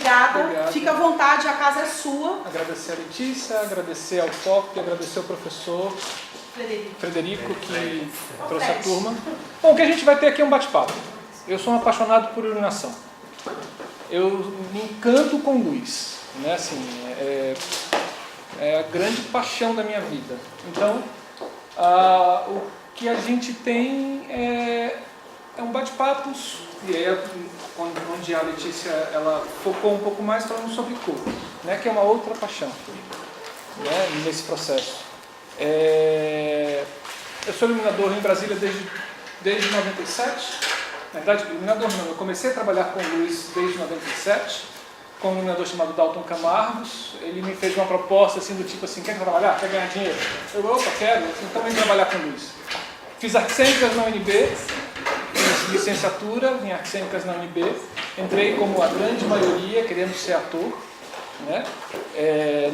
Obrigada. Obrigado. Fica à vontade, a casa é sua. Agradecer a Letícia, agradecer ao FOP, agradecer ao professor Frederico que trouxe a turma. Bom, o que a gente vai ter aqui é um bate-papo. Eu sou um apaixonado por iluminação. Eu me encanto com luz, né? Assim, é a grande paixão da minha vida. Então, o que a gente tem é um bate-papo, e é onde a Letícia ela focou um pouco mais falando sobre cor, né? Que é uma outra paixão, né? Nesse processo. Eu sou iluminador em Brasília desde 97. Na verdade, iluminador não, eu comecei a trabalhar com luz desde 97, com um iluminador chamado Dalton Camargos. Ele me fez uma proposta assim, do tipo assim, quer trabalhar? Quer ganhar dinheiro? Eu, opa, quero, então vem trabalhar com luz. Fiz artes cênicas na UNB, fiz licenciatura em artes cênicas na UNB, entrei como a grande maioria, querendo ser ator, né?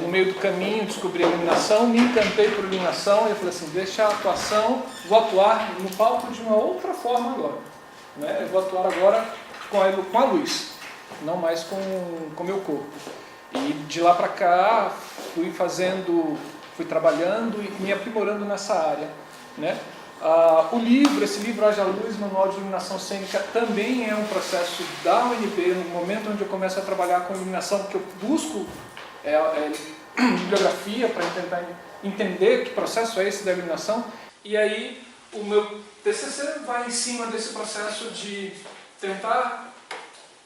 No meio do caminho descobri a iluminação, me encantei por iluminação, e eu falei assim, deixa a atuação, vou atuar no palco de uma outra forma agora. Né? Eu vou atuar agora com a luz, não mais com o meu corpo. E de lá para cá fui trabalhando e me aprimorando nessa área. Né? Esse livro Haja Luz, Manual de Iluminação Cênica, também é um processo da UNB, no momento onde eu começo a trabalhar com iluminação, que eu busco bibliografia para tentar entender que processo é esse da iluminação. E aí o meu TCC vai em cima desse processo de tentar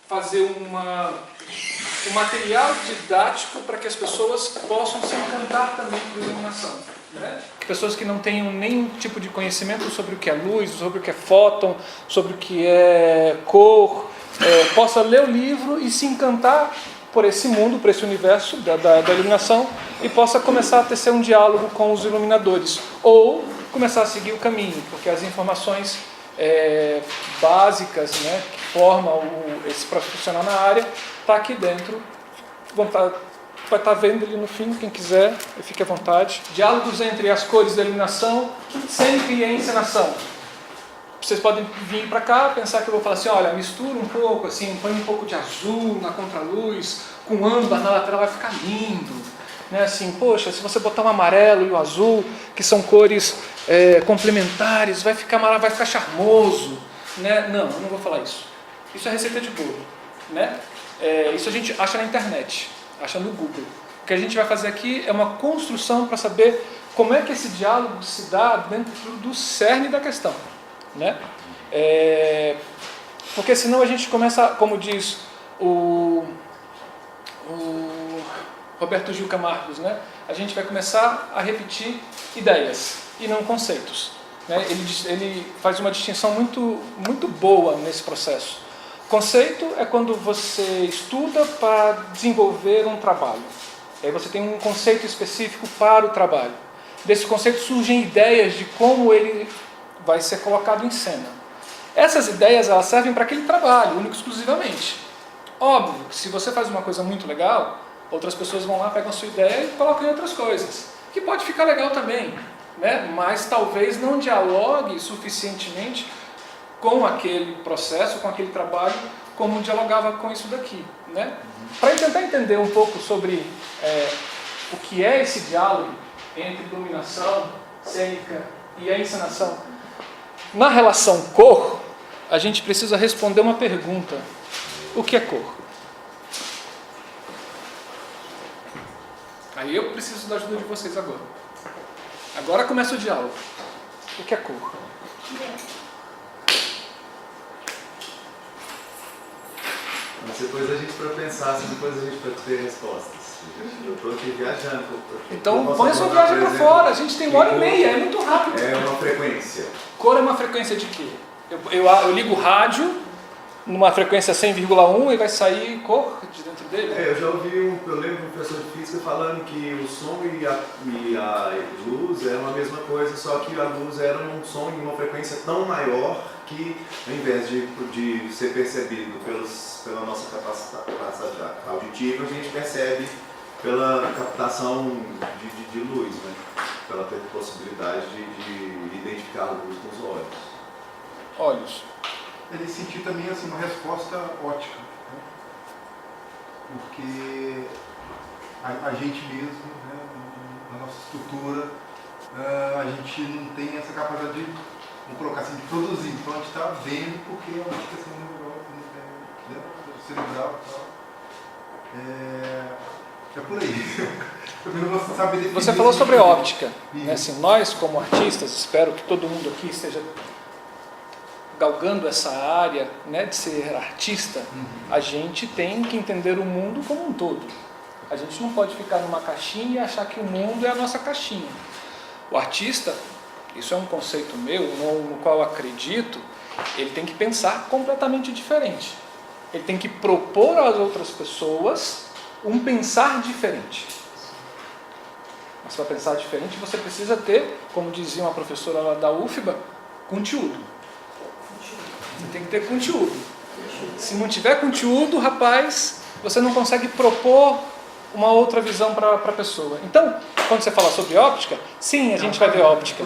fazer um material didático para que as pessoas possam se encantar também por iluminação. Né? Pessoas que não tenham nenhum tipo de conhecimento sobre o que é luz, sobre o que é fóton, sobre o que é cor, possa ler o livro e se encantar por esse mundo, por esse universo da iluminação, e possa começar a tecer um diálogo com os iluminadores, ou começar a seguir o caminho, porque as informações básicas, né, que formam esse profissional na área, está aqui dentro. Vai estar vendo ali no fim, quem quiser, fique à vontade. Diálogos entre as cores da iluminação, sempre é encenação. Vocês podem vir para cá, pensar que eu vou falar assim, olha, mistura um pouco, assim, põe um pouco de azul na contraluz, com âmbar na lateral, vai ficar lindo. Né? Assim, poxa, se você botar o amarelo e o azul, que são cores complementares, vai ficar charmoso. Né? Não, eu não vou falar isso. Isso é receita de bolo. Né? Isso a gente acha na internet, acha no Google. O que a gente vai fazer aqui é uma construção para saber como é que esse diálogo se dá dentro do cerne da questão. Né? Porque senão a gente começa, como diz o Roberto Gil Camargos, né? A gente vai começar a repetir ideias e não conceitos. Né? Ele faz uma distinção muito, muito boa nesse processo. Conceito é quando você estuda para desenvolver um trabalho. Aí você tem um conceito específico para o trabalho. Desse conceito surgem ideias de como ele vai ser colocado em cena. Essas ideias elas servem para aquele trabalho, único e exclusivamente. Óbvio que se você faz uma coisa muito legal, outras pessoas vão lá, pegam a sua ideia e colocam em outras coisas, que pode ficar legal também, né? Mas talvez não dialogue suficientemente com aquele processo, com aquele trabalho, como dialogava com isso daqui. Né? Para tentar entender um pouco sobre o que é esse diálogo entre iluminação cênica e a encenação, na relação cor, a gente precisa responder uma pergunta. O que é cor? Aí eu preciso da ajuda de vocês agora. Agora começa o diálogo. O que é cor? Mas depois a gente para pensar, depois a gente para ter respostas. Eu estou aqui viajando. Então põe a sua viagem para fora, a gente tem 1h30, é muito rápido. É uma frequência. Cor é uma frequência de quê? Eu ligo o rádio numa frequência 100,1 e vai sair cor de dentro dele? Eu já ouvi, eu lembro um professor de física falando que o som e a luz eram a mesma coisa, só que a luz era um som em uma frequência tão maior que, ao invés de ser percebido pela nossa capacidade auditiva, a gente percebe pela captação de luz, né? Pela possibilidade de identificar a luz com os olhos. Olhos. Ele sentiu também assim, uma resposta ótica. Né? porque a gente mesmo, né, na nossa estrutura, a gente não tem essa capacidade de, vamos colocar assim, de produzir. Então a gente está vendo porque é uma questão cerebral e tal. É por aí. Você falou sobre óptica. Né? Assim, nós, como artistas, espero que todo mundo aqui esteja galgando essa área, né, de ser artista. A gente tem que entender o mundo como um todo. A gente não pode ficar numa caixinha e achar que o mundo é a nossa caixinha. O artista, isso é um conceito meu, no qual eu acredito, ele tem que pensar completamente diferente. Ele tem que propor às outras pessoas um pensar diferente. Mas para pensar diferente, você precisa ter, como dizia uma professora lá da UFBA, conteúdo. Você tem que ter conteúdo. Se não tiver conteúdo, rapaz, você não consegue propor uma outra visão para a pessoa. Então, quando você fala sobre óptica, sim, a gente vai ver óptica.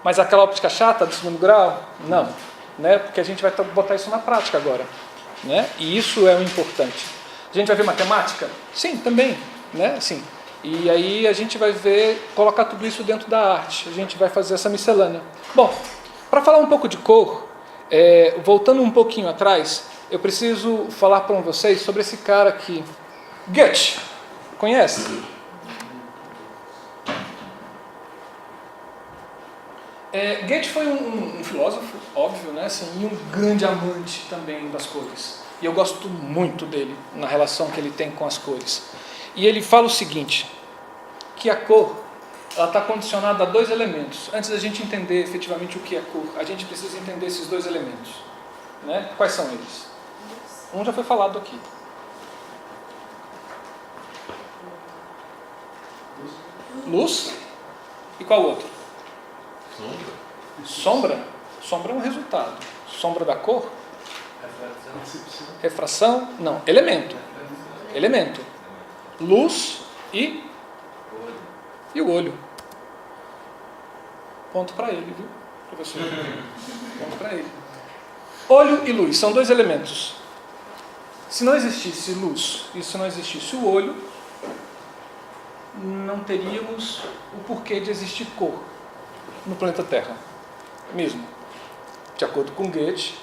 Mas aquela óptica chata do segundo grau? Não. Né? Porque a gente vai botar isso na prática agora. Né? E isso é o importante. A gente vai ver matemática? Sim, também. Né? Sim. E aí a gente vai ver, colocar tudo isso dentro da arte. A gente vai fazer essa miscelânea. Bom, para falar um pouco de cor, voltando um pouquinho atrás, eu preciso falar para vocês sobre esse cara aqui. Goethe. Conhece? Goethe foi um filósofo, óbvio, né? Assim, e um grande amante também das cores. E eu gosto muito dele, na relação que ele tem com as cores. E ele fala o seguinte, que a cor está condicionada a dois elementos. Antes da gente entender efetivamente o que é cor, a gente precisa entender esses dois elementos. Né? Quais são eles? Um já foi falado aqui. Luz. E qual outro? Sombra. Sombra é um resultado. Sombra da cor? Refração? Não. Elemento. Elemento. Luz e o olho. Ponto para ele, viu, professor? Ponto para ele. Olho e luz são dois elementos. Se não existisse luz e se não existisse o olho, não teríamos o porquê de existir cor no planeta Terra. Mesmo. De acordo com Goethe,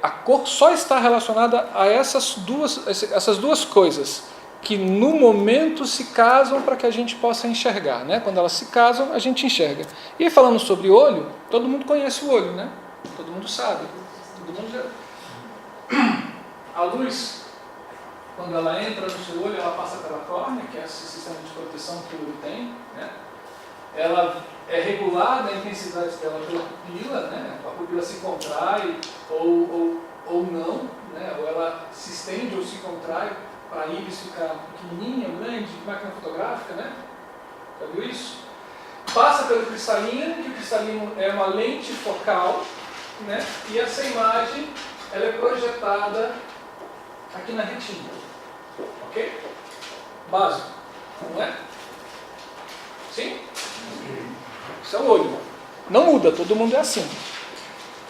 a cor só está relacionada a essas duas coisas que no momento se casam para que a gente possa enxergar, né? Quando elas se casam, a gente enxerga. E falando sobre olho, todo mundo conhece o olho, né? Todo mundo sabe. Todo mundo já... A luz, quando ela entra no seu olho, ela passa pela córnea, que é esse sistema de proteção que o olho tem, né? Ela é regulada a intensidade dela pela pupila, né? A pupila se contrai ou não, né? Ou ela se estende ou se contrai para a íris ficar pequenininha, grande, máquina fotográfica, né? Já viu isso? Passa pelo cristalino, que o cristalino é uma lente focal, né? E essa imagem ela é projetada aqui na retina. Ok? Básico, não é? Sim? Isso é o olho. Não muda, todo mundo é assim.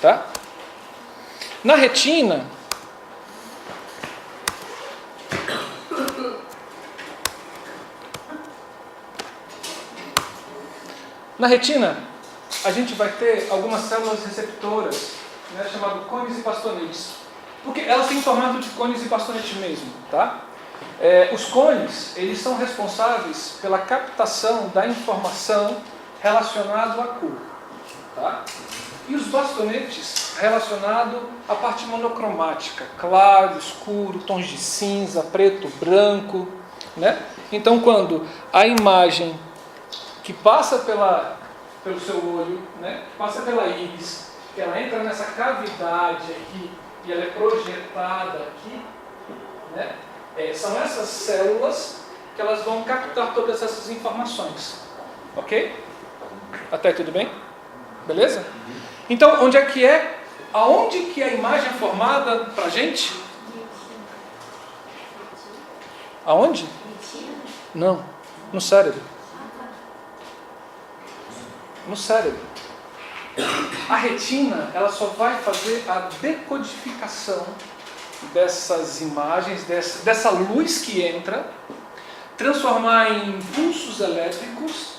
Tá? Na retina, a gente vai ter algumas células receptoras, né, chamadas cones e bastonetes. Porque elas têm formato de cones e bastonete mesmo. Tá? Os cones, eles são responsáveis pela captação da informação relacionada à cor. Tá? E os bastonetes relacionados à parte monocromática, claro, escuro, tons de cinza, preto, branco. Né? Então, quando a imagem que passa pelo seu olho, né, que passa pela íris, que ela entra nessa cavidade aqui e ela é projetada aqui, né, são essas células que elas vão captar todas essas informações. Ok? Até aí tudo bem? Beleza? Então, aonde que a imagem é formada pra gente? Aonde? Não, no cérebro. No cérebro. A retina, ela só vai fazer a decodificação dessas imagens, dessa luz que entra, transformar em impulsos elétricos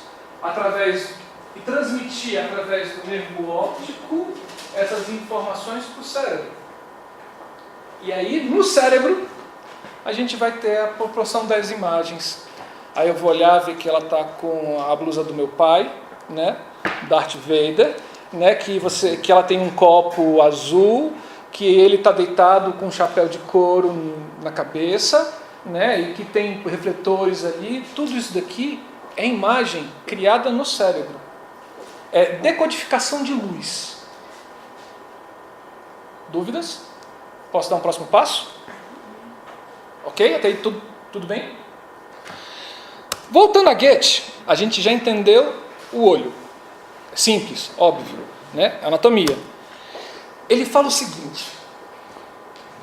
e transmitir através do nervo óptico essas informações para o cérebro. E aí, no cérebro, a gente vai ter a proporção das imagens. Aí eu vou olhar, ver que ela está com a blusa do meu pai, né? Darth Vader, né? Que ela tem um copo azul, que ele está deitado com um chapéu de couro na cabeça, né? E que tem refletores ali. Tudo isso daqui é imagem criada no cérebro. É decodificação de luz. Dúvidas? Posso dar um próximo passo? Ok? Até aí tudo bem? Voltando a Goethe, a gente já entendeu o olho. Simples, óbvio, né? Anatomia. Ele fala o seguinte: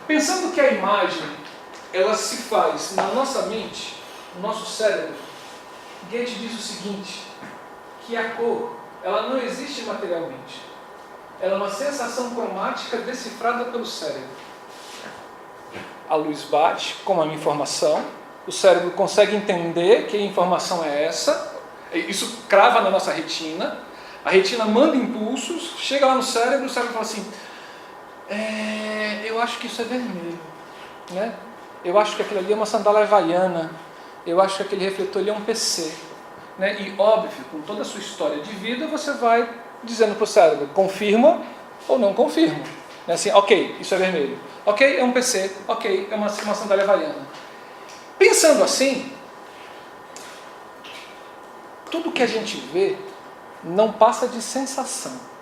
pensando que a imagem ela se faz na nossa mente, no nosso cérebro, Goethe diz o seguinte, que a cor ela não existe materialmente. Ela é uma sensação cromática decifrada pelo cérebro. A luz bate como uma informação, o cérebro consegue entender que a informação é essa, isso crava na nossa retina, a retina manda impulsos, chega lá no cérebro, o cérebro fala assim, eu acho que isso é vermelho, né? Eu acho que aquilo ali é uma sandália havaiana, eu acho que aquele refletor ali é um PC. Né? E óbvio, com toda a sua história de vida, você vai dizendo para o cérebro, confirma ou não confirma. Né? Assim, ok, isso é vermelho. Ok, é um PC. Ok, é uma sandália havaiana. Pensando assim, tudo que a gente vê não passa de sensação.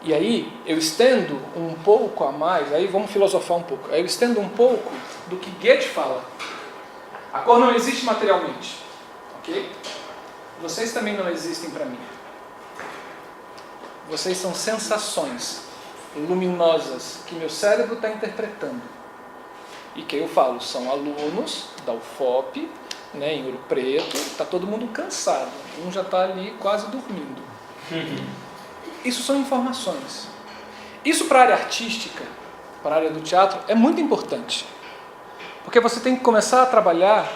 E aí, eu estendo um pouco a mais, aí vamos filosofar um pouco, aí eu estendo um pouco do que Goethe fala. A cor não existe materialmente, ok? Vocês também não existem para mim. Vocês são sensações luminosas que meu cérebro está interpretando. E que eu falo, são alunos da UFOP, né, em Ouro Preto, está todo mundo cansado, um já está ali quase dormindo. Isso são informações. Isso para a área artística, para a área do teatro, é muito importante. Porque você tem que começar a trabalhar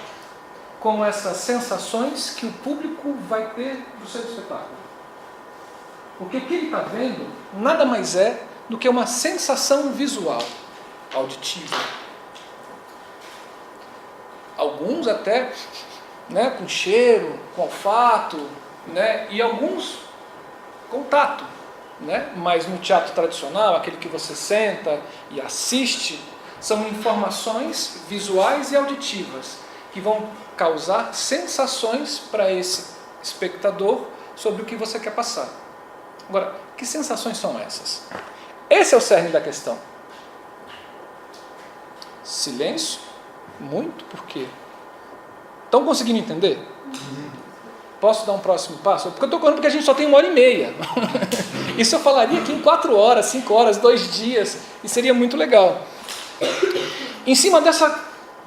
com essas sensações que o público vai ter do seu espetáculo. Porque o que ele está vendo nada mais é do que uma sensação visual, auditiva. Alguns até, né, com cheiro, com olfato, né, e alguns com tato. Né? Mas no teatro tradicional, aquele que você senta e assiste, são informações visuais e auditivas que vão causar sensações para esse espectador sobre o que você quer passar. Agora, que sensações são essas? Esse é o cerne da questão. Silêncio? Muito? Por quê? Estão conseguindo entender? Posso dar um próximo passo? Porque eu estou correndo porque a gente só tem 1h30. Isso eu falaria aqui em 4 horas, 5 horas, 2 dias, e seria muito legal. Em cima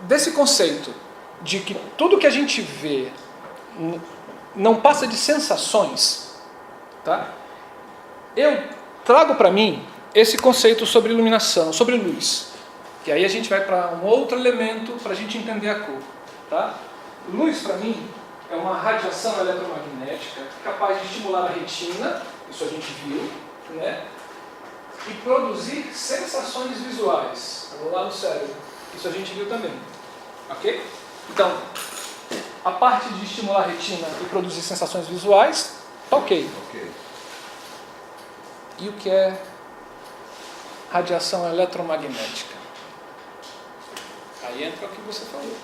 desse conceito de que tudo que a gente vê não passa de sensações, tá? Eu trago para mim esse conceito sobre iluminação, sobre luz. Que aí a gente vai para um outro elemento para a gente entender a cor. Tá? Luz, para mim, é uma radiação eletromagnética capaz de estimular a retina, isso a gente viu, né? E produzir sensações visuais lá no cérebro, isso a gente viu também. Ok? Então, a parte de estimular a retina e produzir sensações visuais, tá ok. E o que é radiação eletromagnética? Aí entra o que você falou.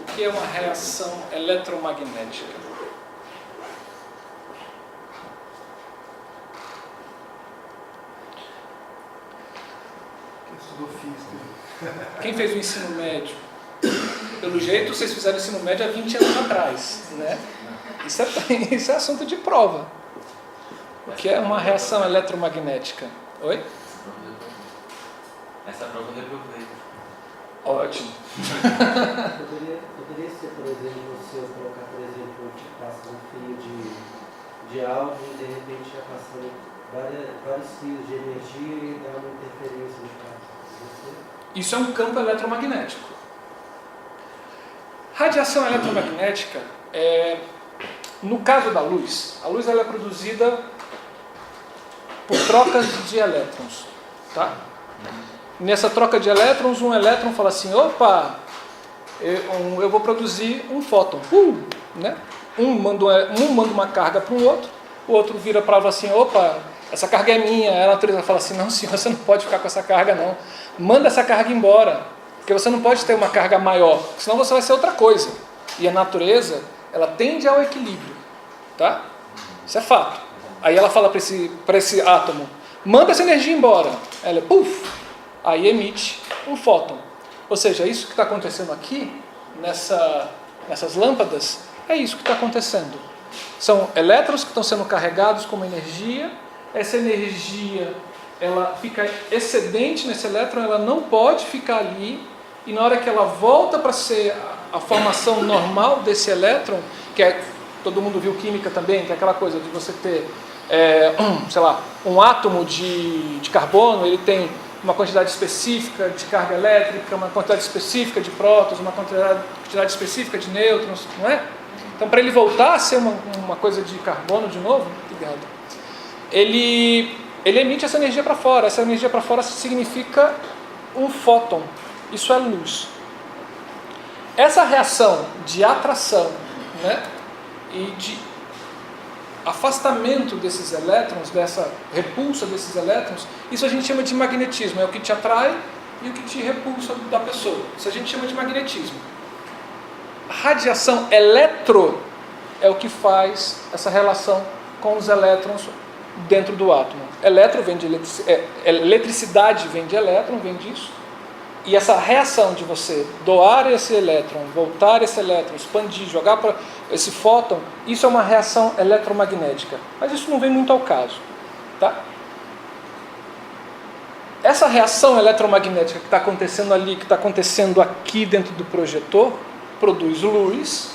O que é uma reação eletromagnética? Quem estudou física? Quem fez o ensino médio? Pelo jeito, vocês fizeram o ensino médio há 20 anos atrás, né? Isso é assunto de prova. O que é uma reação eletromagnética? Oi? Essa prova eu reprovei. Ótimo. Poderia ser, por exemplo, se eu colocar, por exemplo, que passa um fio de áudio e de repente já passando vários fios de energia e dá uma interferência no caso. Isso é um campo eletromagnético. Radiação eletromagnética, no caso da luz, a luz ela é produzida por trocas de elétrons. Tá? Nessa troca de elétrons, um elétron fala assim, opa, eu vou produzir um fóton. Né? Um manda uma carga para o outro vira para ela assim, opa, essa carga é minha. A natureza fala assim, não senhor, você não pode ficar com essa carga não. Manda essa carga embora, porque você não pode ter uma carga maior, senão você vai ser outra coisa. E a natureza, ela tende ao equilíbrio. Tá? Isso é fato. Aí ela fala para esse átomo, manda essa energia embora. Ela, puf, aí emite um fóton. Ou seja, isso que está acontecendo aqui, nessas lâmpadas, é isso que está acontecendo. São elétrons que estão sendo carregados com uma energia. Essa energia, ela fica excedente nesse elétron, ela não pode ficar ali. E na hora que ela volta para ser a formação normal desse elétron, que é, todo mundo viu química também, que é aquela coisa de você ter, um átomo de carbono, ele tem uma quantidade específica de carga elétrica, uma quantidade específica de prótons, uma quantidade específica de nêutrons, não é? Então, para ele voltar a ser uma coisa de carbono de novo, ele emite essa energia para fora. Essa energia para fora significa um fóton. Isso é luz. Essa reação de atração, né, e de afastamento desses elétrons, dessa repulsa desses elétrons, isso a gente chama de magnetismo. É o que te atrai e o que te repulsa da pessoa. Isso a gente chama de magnetismo. A radiação eletro é o que faz essa relação com os elétrons dentro do átomo. Eletro vem de eletricidade, vem de elétron, vem disso. E essa reação de você doar esse elétron, voltar esse elétron, expandir, jogar para esse fóton, isso é uma reação eletromagnética. Mas isso não vem muito ao caso. Tá? Essa reação eletromagnética que está acontecendo ali, que está acontecendo aqui dentro do projetor, produz luz,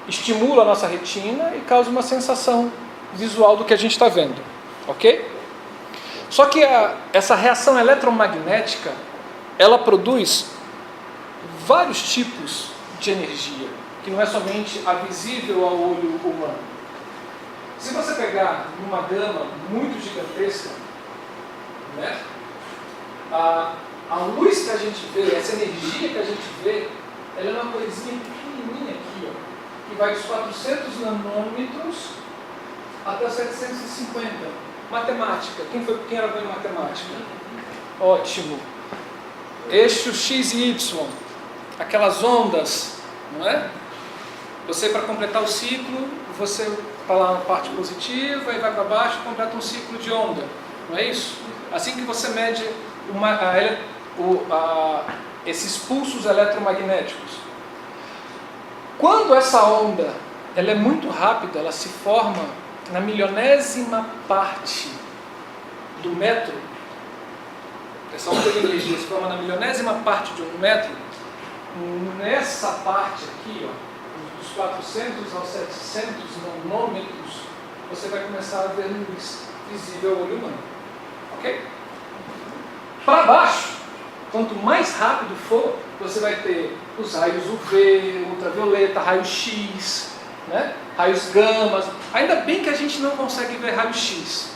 estimula a nossa retina e causa uma sensação visual do que a gente está vendo. Ok? Só que essa reação eletromagnética, ela produz vários tipos de energia, que não é somente a visível ao olho humano. Se você pegar uma gama muito gigantesca, né, a luz que a gente vê, essa energia que a gente vê, ela é uma coisinha pequenininha aqui, ó, que vai dos 400 nanômetros até 750. Matemática. Quem era bom em matemática? Ótimo. Eixo X e Y. Aquelas ondas, não é? Você, para completar o ciclo, você vai lá na parte positiva e vai para baixo e completa um ciclo de onda. Não é isso? Assim que você mede esses pulsos eletromagnéticos. Quando essa onda ela é muito rápida, ela se forma na milionésima parte do metro. Essa onda de energia se forma na milionésima parte de um metro. Nessa parte aqui, ó, dos 400 aos 700 nanômetros, você vai começar a ver luz visível ao olho humano. Ok? Para baixo, quanto mais rápido for, você vai ter os raios UV, ultravioleta, raio X, né? Raios gamas. Ainda bem que a gente não consegue ver raio X.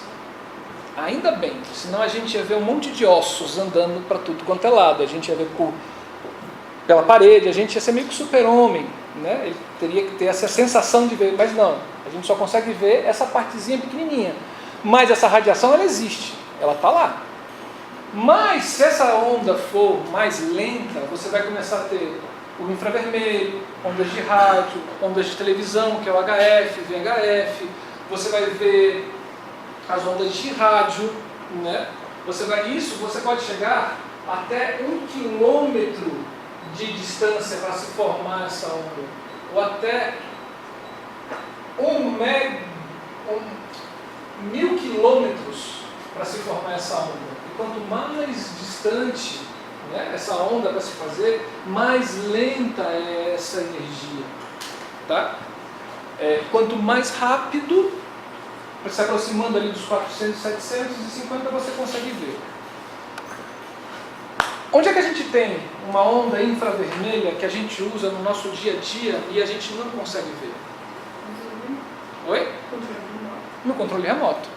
Ainda bem, senão a gente ia ver um monte de ossos andando para tudo quanto é lado. A gente ia ver pela parede, a gente ia ser meio que super-homem, né? Ele teria que ter essa sensação de ver, mas não. A gente só consegue ver essa partezinha pequenininha. Mas essa radiação, ela existe, ela está lá. Mas se essa onda for mais lenta, você vai começar a ter o infravermelho, ondas de rádio, ondas de televisão, que é o HF, VHF. Você vai ver as ondas de rádio, né? Isso você pode chegar até 1 quilômetro de distância para se formar essa onda, ou até 1000 quilômetros para se formar essa onda. E quanto mais distante, né, essa onda para se fazer, mais lenta é essa energia. Tá? Quanto mais rápido, se aproximando ali dos 400, 750, você consegue ver. Onde é que a gente tem uma onda infravermelha que a gente usa no nosso dia a dia e a gente não consegue ver? Oi? No controle remoto.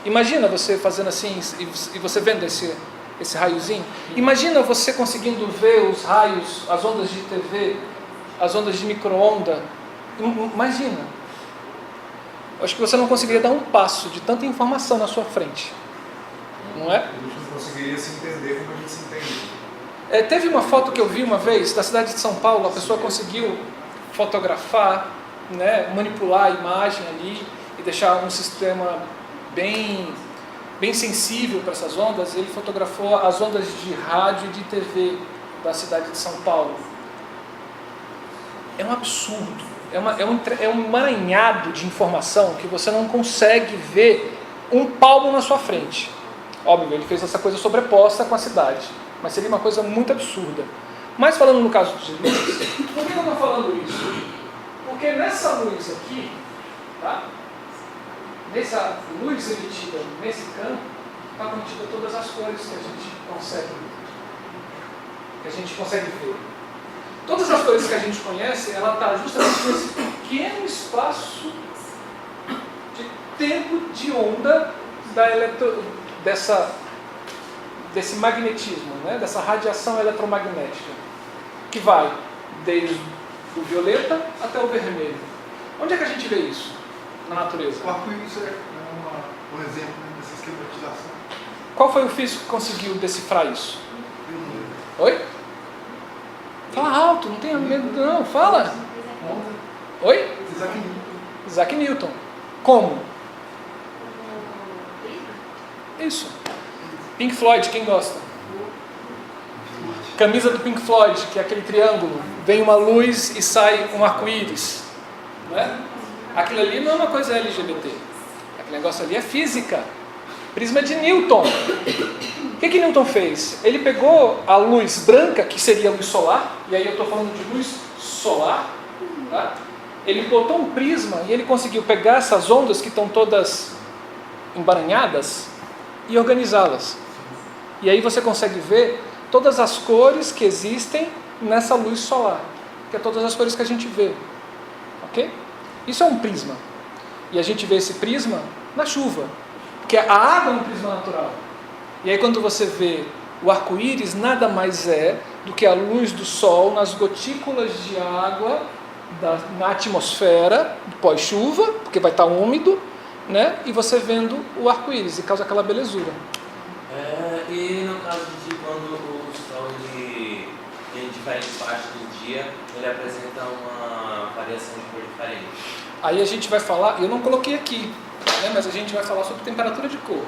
Imagina você fazendo assim e você vendo esse raiozinho. Imagina você conseguindo ver os raios, as ondas de TV, as ondas de micro-onda. Imagina. Acho que você não conseguiria dar um passo de tanta informação na sua frente. Não é? A gente não conseguiria se entender como a gente se entende. Teve uma foto que eu vi uma vez da cidade de São Paulo. A pessoa conseguiu fotografar, né, manipular a imagem ali e deixar um sistema bem sensível para essas ondas. Ele fotografou as ondas de rádio e de TV da cidade de São Paulo. É um absurdo, é um emaranhado de informação que você não consegue ver um palmo na sua frente. Óbvio, ele fez essa coisa sobreposta com a cidade, mas seria uma coisa muito absurda. Mas falando no caso de luz, por que eu estou falando isso? Porque nessa luz aqui, tá? Nessa luz emitida nesse campo, está contida todas as cores que a gente consegue ver. Todas as cores que a gente conhece, ela está justamente nesse pequeno espaço de tempo de onda desse magnetismo, né? Dessa radiação eletromagnética, que vai desde o violeta até o vermelho. Onde é que a gente vê isso na natureza? O arco-íris é um exemplo dessa esquematização. Qual foi o físico que conseguiu decifrar isso? Eu não lembro. Oi? Fala alto, não tenha medo não, fala. Oi? Isaac Newton. Isaac Newton. Como? Isso. Pink Floyd, quem gosta? Camisa do Pink Floyd, que é aquele triângulo. Vem uma luz e sai um arco-íris. Não é? Aquilo ali não é uma coisa LGBT. Aquele negócio ali é física. Prisma de Newton. O que Newton fez? Ele pegou a luz branca, que seria a luz solar, e aí eu estou falando de luz solar, tá? Ele botou um prisma e ele conseguiu pegar essas ondas que estão todas embaranhadas e organizá-las. E aí você consegue ver todas as cores que existem nessa luz solar, que é todas as cores que a gente vê. Ok? Isso é um prisma. E a gente vê esse prisma na chuva, porque a água é um prisma natural. E aí quando você vê o arco-íris, nada mais é do que a luz do sol nas gotículas de água na atmosfera pós-chuva, porque vai estar úmido, né? E você vendo o arco-íris, e causa aquela belezura. E no caso de quando o sol ele em diferentes partes do dia, ele apresenta uma variação de cor diferente. Aí a gente vai falar, eu não coloquei aqui, né? Mas a gente vai falar sobre temperatura de cor.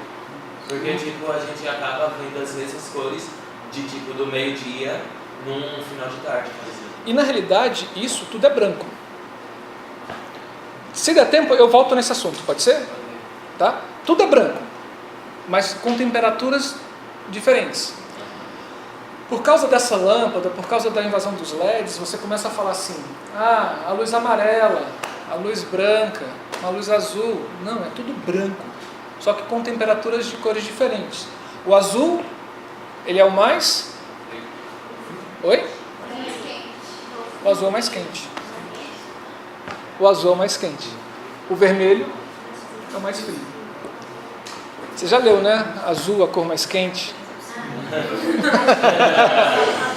Porque tipo, a gente acaba vendo as mesmas cores de tipo do meio-dia num final de tarde, por exemplo. E na realidade, isso tudo é branco. Se der tempo, eu volto nesse assunto, pode ser? Tá? Tudo é branco, mas com temperaturas diferentes. Por causa dessa lâmpada, por causa da invasão dos LEDs, você começa a falar assim: ah, a luz amarela, a luz branca, a luz azul. Não, é tudo branco, só que com temperaturas de cores diferentes. O azul, ele é o mais... Oi? O azul é o mais quente. O azul é o mais quente. O vermelho é o mais frio. Você já leu, né? Azul, a cor mais quente.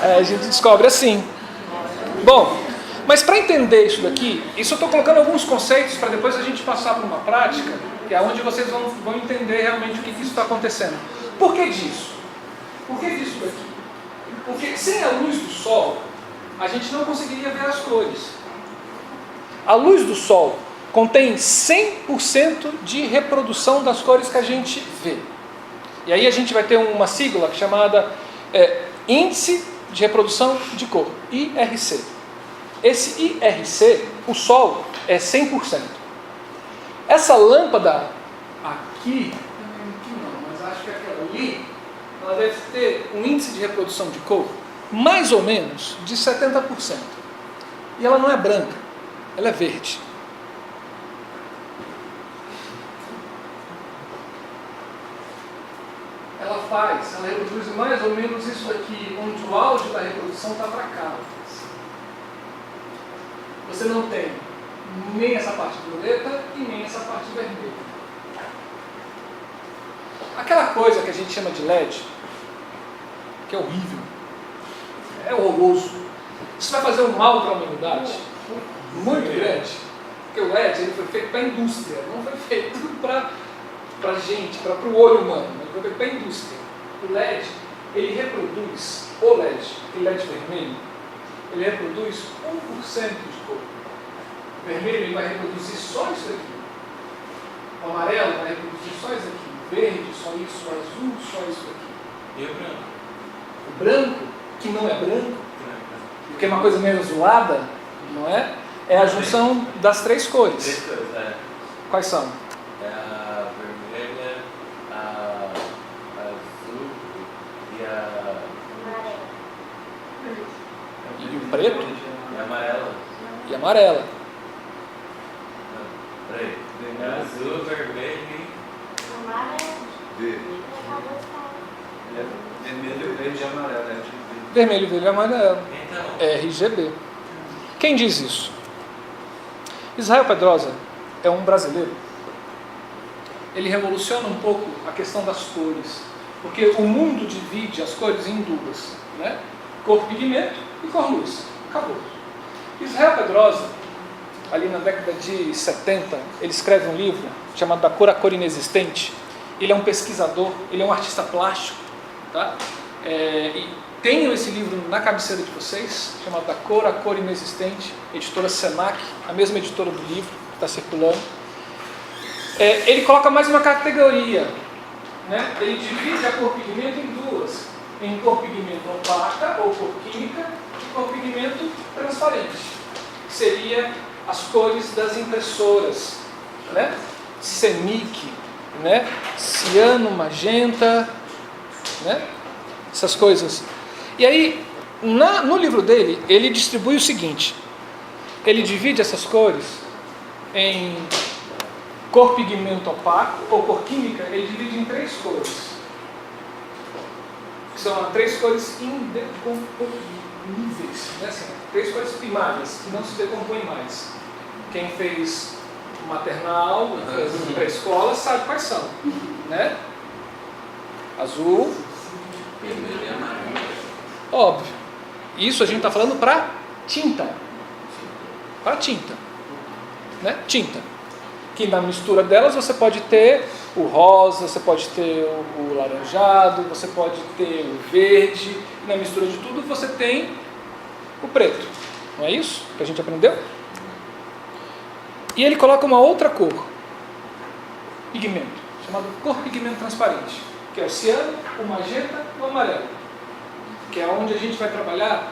A gente descobre assim. Bom, mas para entender isso daqui, isso eu estou colocando alguns conceitos para depois a gente passar para uma prática, que é onde vocês vão entender realmente o que isso está acontecendo. Por que disso? Por que disso daqui? Porque sem a luz do sol, a gente não conseguiria ver as cores. A luz do sol contém 100% de reprodução das cores que a gente vê. E aí a gente vai ter uma sigla chamada Índice de Reprodução de Cor, IRC. Esse IRC, o sol, é 100%. Essa lâmpada aqui não, mas acho que aquela ali, ela deve ter um índice de reprodução de cor mais ou menos de 70%. E ela não é branca, ela é verde. faz? Ela reproduz mais ou menos isso aqui, onde o auge da reprodução está para cá. Você não tem nem essa parte violeta e nem essa parte vermelha. Aquela coisa que a gente chama de LED, que é horrível, é horroroso, isso vai fazer um mal para a humanidade muito grande, porque o LED ele foi feito para a indústria, não foi feito para a gente, para o olho humano, ele foi feito para a indústria. O LED, ele reproduz, o LED, aquele LED vermelho, ele reproduz 1% de cor. O vermelho ele vai reproduzir só isso aqui. O amarelo vai reproduzir só isso aqui. O verde, só isso. O azul, só isso aqui. E o branco? O branco, que não é branco, porque é uma coisa meio azulada, não é? É a junção das três cores. Três cores, é. Quais são? É a vermelha, a azul e a... E o preto E a amarela. e a amarela. Não, peraí. É azul, vermelho e... Verde. Vermelho, verde e amarelo. Vermelho, verde e amarelo. Então... RGB. Quem diz isso? Israel Pedrosa é um brasileiro. Ele revoluciona um pouco a questão das cores, porque o mundo divide as cores em duas, né? Cor pigmento e cor luz. Acabou. Israel Pedrosa, ali na década de 70, ele escreve um livro chamado Da Cor à Cor Inexistente. Ele é um pesquisador, ele é um artista plástico, tá? E tenho esse livro na cabeceira de vocês, chamado Da Cor à Cor Inexistente, editora Senac, a mesma editora do livro, que está circulando. Ele coloca mais uma categoria, né? Ele divide a cor pigmento em duas, em cor pigmento opaca ou cor química e cor pigmento transparente, que seria as cores das impressoras, né? Semic, né? Ciano, magenta, né? Essas coisas. E aí, no livro dele, ele distribui o seguinte: ele divide essas cores em cor pigmento opaco ou cor química, ele divide em três cores. Que são três cores indecompomíveis, né? Assim, três cores primárias, que não se decompõem mais. Quem fez maternal, fez pré-escola, sabe quais são, né? Azul, Vermelho e amarelo. óbvio. Isso a gente está falando para tinta. Para tinta. Né? Tinta. Que na mistura delas você pode ter o rosa, você pode ter o laranjado, você pode ter o verde. E na mistura de tudo você tem o preto. Não é isso que a gente aprendeu? E ele coloca uma outra cor. Pigmento. Chamado cor pigmento transparente. Que é o ciano, o magenta e o amarelo. Que é onde a gente vai trabalhar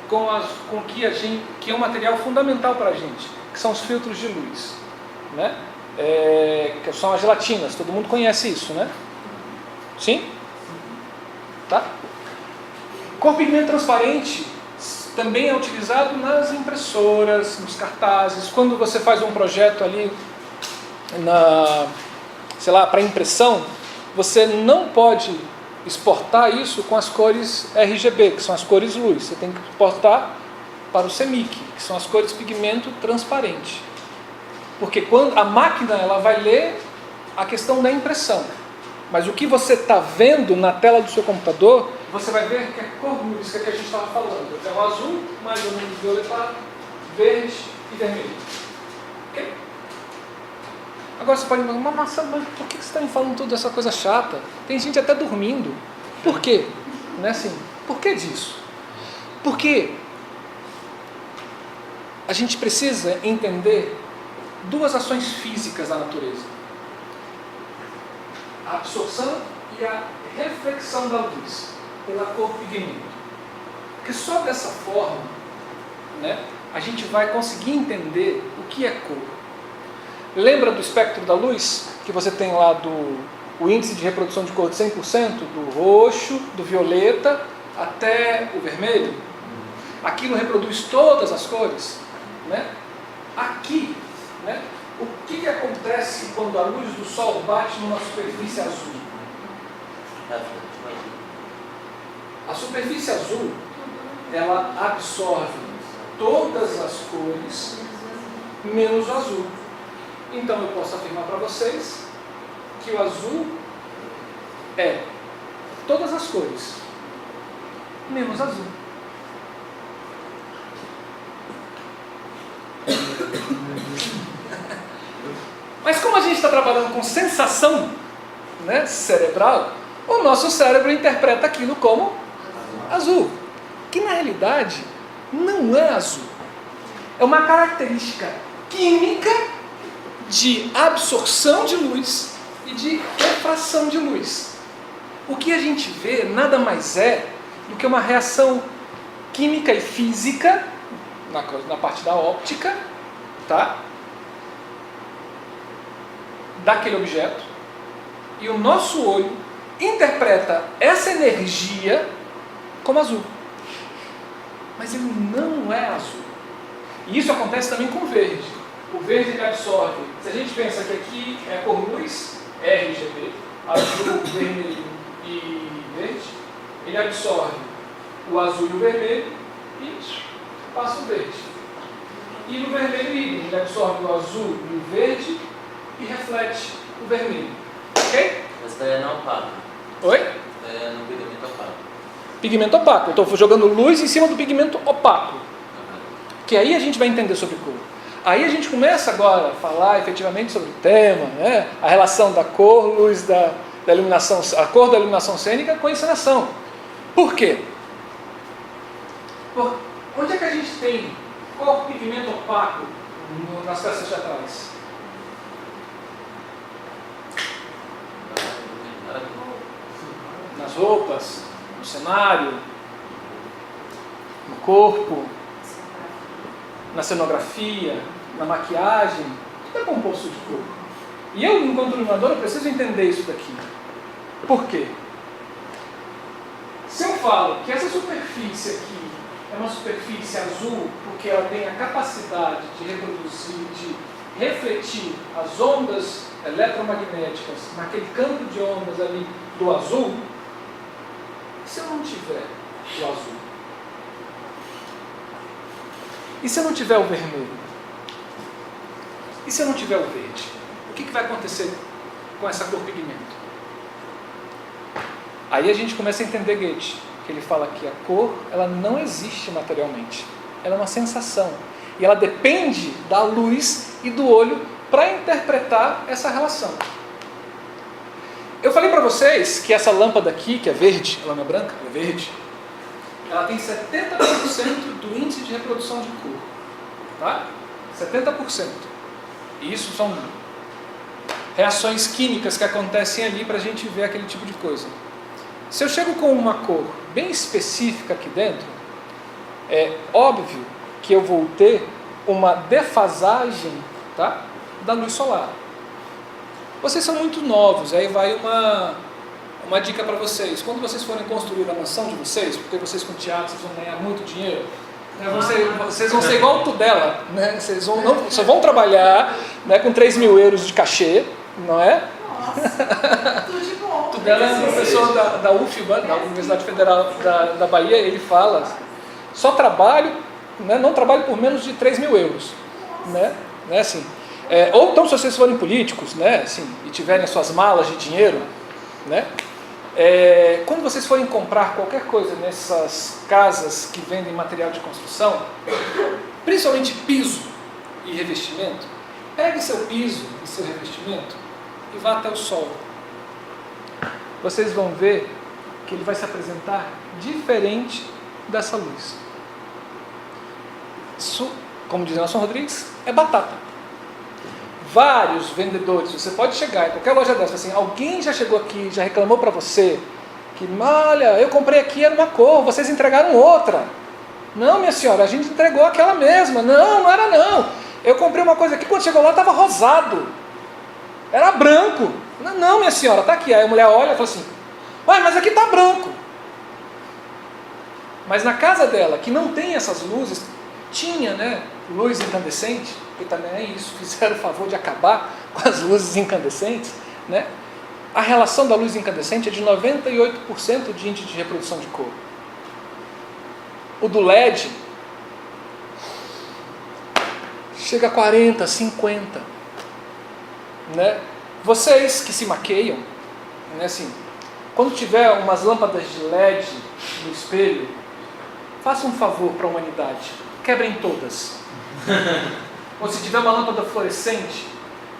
com que é um material fundamental para a gente, que são os filtros de luz, né? Que são as gelatinas, todo mundo conhece isso, né? Sim? Tá? Cor pigmento transparente também é utilizado nas impressoras, nos cartazes, quando você faz um projeto ali para impressão, você não pode exportar isso com as cores RGB, que são as cores luz. Você tem que exportar para o CMYK, que são as cores pigmento transparente. Porque quando a máquina ela vai ler a questão da impressão. Mas o que você está vendo na tela do seu computador, você vai ver que é cor luz, que é que a gente estava falando. É o azul, mais ou menos violetado, verde e vermelho. Ok? Agora você pode me perguntar, mas por que você está me falando toda essa coisa chata? Tem gente até dormindo. Por quê? Não é assim? Por que disso? Porque a gente precisa entender duas ações físicas da natureza: a absorção e a reflexão da luz pela cor pigmento. Porque só dessa forma, né, a gente vai conseguir entender o que é cor. Lembra do espectro da luz? Que você tem lá o índice de reprodução de cor de 100%, do roxo, do violeta, até o vermelho? Aquilo reproduz todas as cores, né? Aqui, né, o que acontece quando a luz do sol bate numa superfície azul? A superfície azul, ela absorve todas as cores, menos o azul. Então eu posso afirmar para vocês que o azul é todas as cores, menos azul. Mas como a gente está trabalhando com sensação, né, cerebral, o nosso cérebro interpreta aquilo como azul, que na realidade não é azul. É uma característica química de absorção de luz e de refração de luz. O que a gente vê nada mais é do que uma reação química e física, na parte da óptica, tá? Daquele objeto, e o nosso olho interpreta essa energia como azul. Mas ele não é azul. E isso acontece também com o verde. O verde ele absorve, se a gente pensa que aqui é a cor luz, RGB, azul, vermelho e verde, ele absorve o azul e o vermelho e passa o verde. E no vermelho híbrido, ele absorve o azul e o verde e reflete o vermelho. Ok? Mas daí é não opaco. Oi? Daí é no pigmento opaco. Pigmento opaco. Eu estou jogando luz em cima do pigmento opaco. Que aí a gente vai entender sobre cor. Aí a gente começa agora a falar efetivamente sobre o tema, né? A relação da cor, luz da iluminação, a cor da iluminação cênica com a encenação. Por quê? Onde é que a gente tem cor, pigmento opaco nas peças teatrais? Nas roupas, no cenário, no corpo, na cenografia, na maquiagem, tudo é composto de cor. E eu, enquanto iluminador, eu preciso entender isso daqui. Por quê? Se eu falo que essa superfície aqui é uma superfície azul porque ela tem a capacidade de reproduzir, de refletir as ondas eletromagnéticas naquele campo de ondas ali do azul, e se eu não tiver o azul? E se eu não tiver o vermelho? E se eu não tiver o verde? O que vai acontecer com essa cor pigmento? Aí a gente começa a entender Goethe, que ele fala que a cor ela não existe materialmente. Ela é uma sensação. E ela depende da luz e do olho para interpretar essa relação. Eu falei para vocês que essa lâmpada aqui, que é verde, ela não é branca, é verde, ela tem 70% do índice de reprodução de cor. Tá? 70%. E isso são reações químicas que acontecem ali para a gente ver aquele tipo de coisa. Se eu chego com uma cor bem específica aqui dentro, é óbvio que eu vou ter uma defasagem, tá, da luz solar. Vocês são muito novos, aí vai uma dica para vocês. Quando vocês forem construir a mansão de vocês, porque vocês com teatro vocês vão ganhar muito dinheiro, né, vocês vão ser igual o Tudela, né, vocês só vão trabalhar, né, com 3 mil euros de cachê, não é? Nossa, tudo de bom. Tudela é um professor da UFBA, da Universidade Federal da Bahia, ele fala, só trabalho, né, não trabalho por menos de 3 mil euros. Né, assim, ou então se vocês forem políticos, né, assim, e tiverem as suas malas de dinheiro, né, quando vocês forem comprar qualquer coisa nessas casas que vendem material de construção, principalmente piso e revestimento, pegue seu piso e seu revestimento e vá até o sol. Vocês vão ver que ele vai se apresentar diferente dessa luz. Isso, como diz Nelson Rodrigues, é batata. Vários vendedores, você pode chegar em qualquer loja dessa, assim, alguém já chegou aqui, já reclamou para você que, olha, eu comprei aqui, era uma cor, vocês entregaram outra. Não, minha senhora, a gente entregou aquela mesma. Não, não era não. Eu comprei uma coisa aqui, quando chegou lá estava rosado. Era branco. Não, minha senhora, está aqui. Aí a mulher olha e fala assim, mas aqui está branco. Mas na casa dela, que não tem essas luzes, tinha, né, luz incandescente, e também é isso, fizeram o favor de acabar com as luzes incandescentes, né? A relação da luz incandescente é de 98% de índice de reprodução de cor. O do LED chega a 40, 50. Né? Vocês que se maqueiam, né, assim, quando tiver umas lâmpadas de LED no espelho, façam um favor para a humanidade, quebrem todas. Ou se tiver uma lâmpada fluorescente,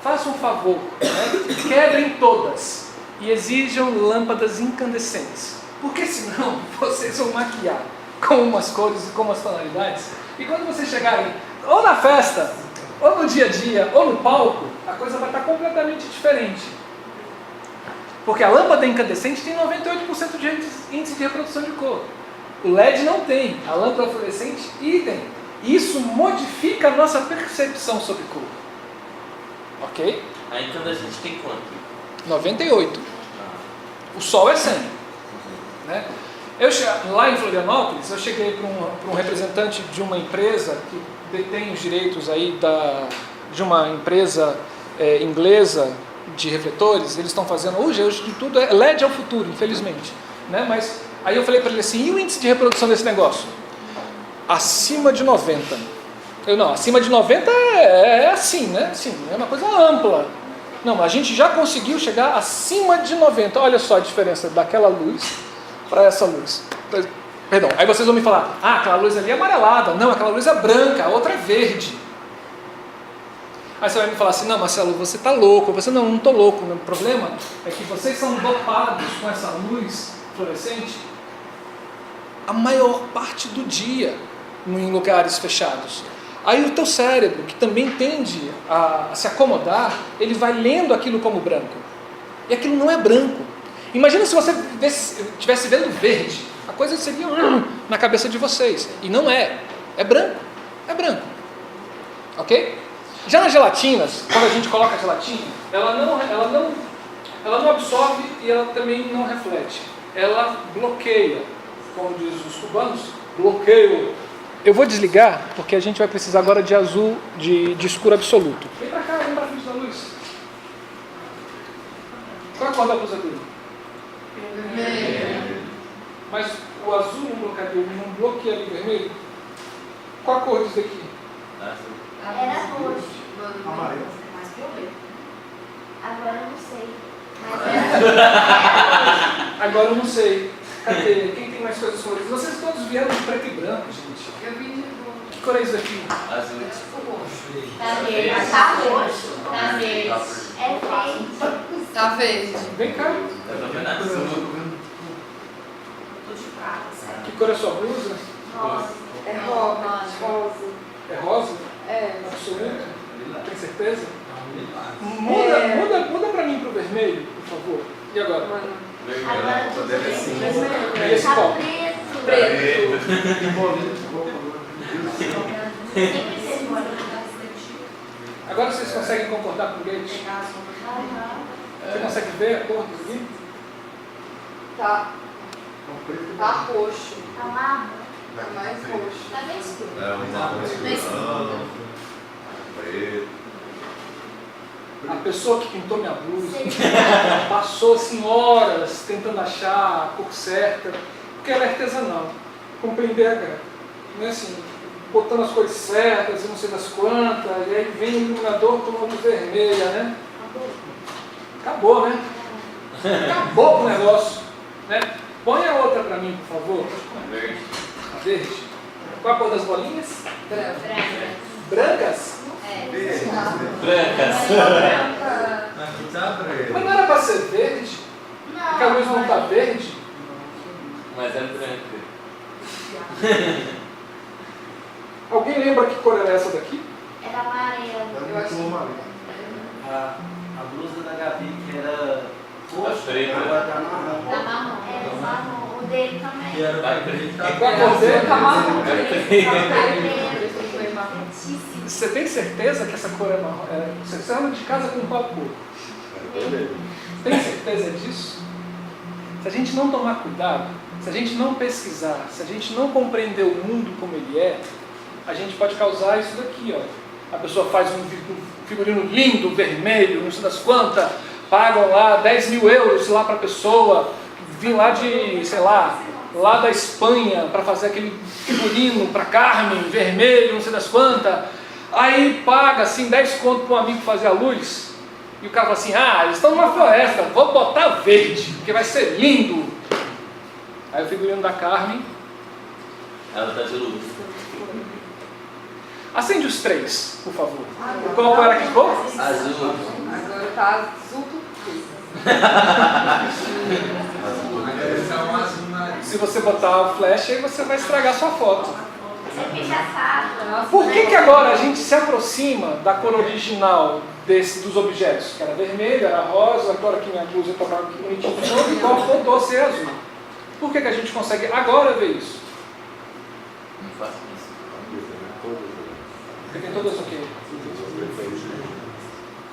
façam um favor, né, quebrem todas e exijam lâmpadas incandescentes, porque senão vocês vão maquiar com umas cores e com umas tonalidades, e quando vocês chegarem ou na festa, ou no dia a dia, ou no palco, a coisa vai estar completamente diferente. Porque a lâmpada incandescente tem 98% de índice de reprodução de cor. O LED não tem. A lâmpada fluorescente, idem. Isso modifica a nossa percepção sobre cor. Ok? A incandescente tem quanto? 98. O sol é 100. Né? Lá em Florianópolis, eu cheguei para um representante de uma empresa que detém os direitos aí de uma empresa inglesa de refletores. Eles estão fazendo, hoje de tudo, LED é o futuro, infelizmente. Né? Mas aí eu falei para ele assim, e o índice de reprodução desse negócio? Acima de 90. Não, acima de 90 é assim, né? Assim, é uma coisa ampla. Não, a gente já conseguiu chegar acima de 90. Olha só a diferença daquela luz para essa luz. Perdão, aí vocês vão me falar, aquela luz ali é amarelada. Não, aquela luz é branca, a outra é verde. Aí você vai me falar assim, não, Marcelo, você está louco. Você, não estou louco. O problema é que vocês são dopados com essa luz fluorescente a maior parte do dia em lugares fechados. Aí o teu cérebro, que também tende a se acomodar, ele vai lendo aquilo como branco. E aquilo não é branco. Imagina se você estivesse vendo verde. A coisa seria na cabeça de vocês. E não é. É branco. É branco. Ok? Já nas gelatinas, quando a gente coloca a gelatina, ela não absorve e ela também não reflete. Ela bloqueia. Como diz os cubanos, bloqueio. Eu vou desligar, porque a gente vai precisar agora de azul, de escuro absoluto. Vem pra cá, vem pra frente da luz. Qual é a cor da luz aqui? Mas o azul não bloqueia o vermelho? Qual a cor disso daqui? Era roxo. Amarelo. Mas violeta. Agora eu não sei. Mas era Agora eu não sei. Cadê? Quem tem mais coisas coloridas? Vocês todos vieram de preto e branco, gente. Eu vim de roxo. Que cor é isso daqui? Azul. Tipo roxo. Tá verde. Tá roxo. Tá verde. É verde. Tá verde. Vem cá. Eu tô vendo azul. Tô de prata, sabe? Que cor é a sua blusa? Rosa. É rosa. É rosa? É. Absoluto? Tem certeza? Muda pra mim pro vermelho, por favor. E agora? Agora eu tô Deve ser verde. assim. E esse Tá qual? preto. Preto. Sempre teve uma. Agora vocês conseguem concordar com o Gates? Aham. Você consegue ver a cor disso aqui? Tá roxo. Tá marrom. Tá mais roxo. Tá bem escuro. É um marrom escuro, preto. A pessoa que pintou minha blusa Sei. passou assim horas tentando achar a cor certa, porque ela é artesanal, com PNBH. Não é assim, botando as cores certas e não sei das quantas, e aí vem o iluminador com uma luz vermelha, né? Acabou, né? Acabou o negócio. Né? Põe a outra pra mim, por favor. Verde. A verde. Qual a cor das bolinhas? Branco. Brancas? Brancas. Mas não era pra ser verde? Porque a luz não tá verde? Mas é branco. Alguém lembra que cor era essa daqui? Era amarelo. Eu acho que A blusa da Gabi, que era roxo, preta. agora tá marrom. Tá marrom. É marrom. O dele também. Que era Vai preto. Qual a cor dele? Tá marrom. Retíssimo. Você tem certeza que essa cor é marrom? Você saiu de casa com qual cor? Tem certeza disso? Se a gente não tomar cuidado, se a gente não pesquisar, se a gente não compreender o mundo como ele é, a gente pode causar isso daqui, ó. A pessoa faz um figurino lindo, vermelho, não sei das quantas, pagam lá 10 mil euros lá para a pessoa, vir lá de, sei lá, lá da Espanha para fazer aquele figurino para Carmen, vermelho, não sei das quantas. Aí paga assim 10 conto para um amigo fazer a luz. E o cara fala assim, eles estão numa floresta, vou botar verde, porque vai ser lindo. Aí o figurino da Carmen. Ela tá de luz. Acende os 3, por favor. Qual cor era que ficou? Azul. Agora tá azul turquesa. Se você botar o flash, aí você vai estragar sua foto. Você fica assado. Por que agora a gente se aproxima da cor original dos objetos? Que era vermelho, era rosa, agora aqui minha blusa está bonitinho de novo, igual voltou a ser azul. Por que a gente consegue agora ver isso? Não faço isso. Porque tem todas o quê?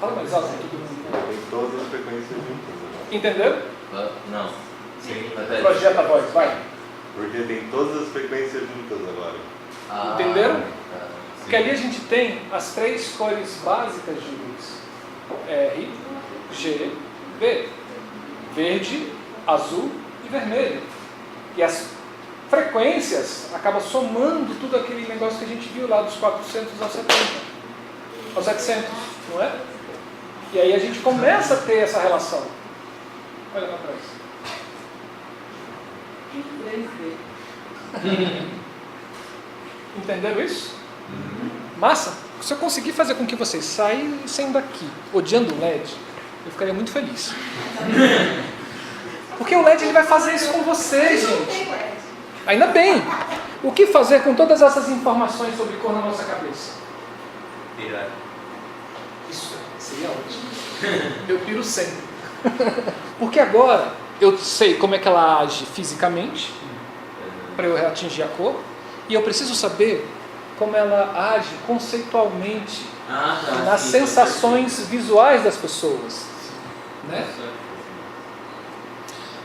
Fala mais alto aqui todo mundo. Tem todas as frequências juntas agora. Entenderam? Não. Sim. Projeta a voz, vai. Porque tem todas as frequências juntas agora. Entenderam? Sim. Porque ali a gente tem as 3 cores básicas de luz. R, G, V. Verde, azul e vermelho. E as frequências acabam somando tudo aquele negócio que a gente viu lá dos 400 aos 70. Aos 700, não é? E aí a gente começa a ter essa relação. Olha para trás. Entenderam isso? Massa? Se eu conseguir fazer com que vocês saiam daqui odiando o LED, eu ficaria muito feliz. Porque o LED ele vai fazer isso com vocês, gente. Ainda bem. O que fazer com todas essas informações sobre cor na nossa cabeça? Pirar. Isso seria ótimo. Eu piro sempre. Porque agora eu sei como é que ela age fisicamente, para eu atingir a cor, e eu preciso saber como ela age conceitualmente nas sensações visuais das pessoas. Né?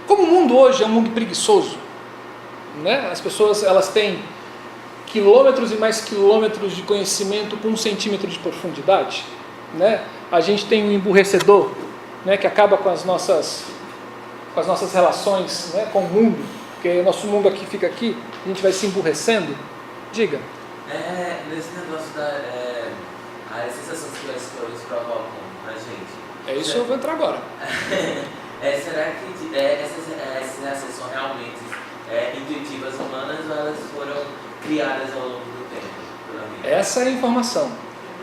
Como o mundo hoje é um mundo preguiçoso, né? As pessoas elas têm quilômetros e mais quilômetros de conhecimento com 1 centímetro de profundidade, né? A gente tem um emburrecedor, né, que acaba com as nossas relações, né, com o mundo, porque nosso mundo aqui fica aqui, a gente vai se emburrecendo. Diga. Nesse negócio as sensações que as cores provocam na gente. É isso que eu vou entrar agora. Será que essas reações são realmente intuitivas humanas ou elas foram criadas ao longo do tempo? Essa é a informação.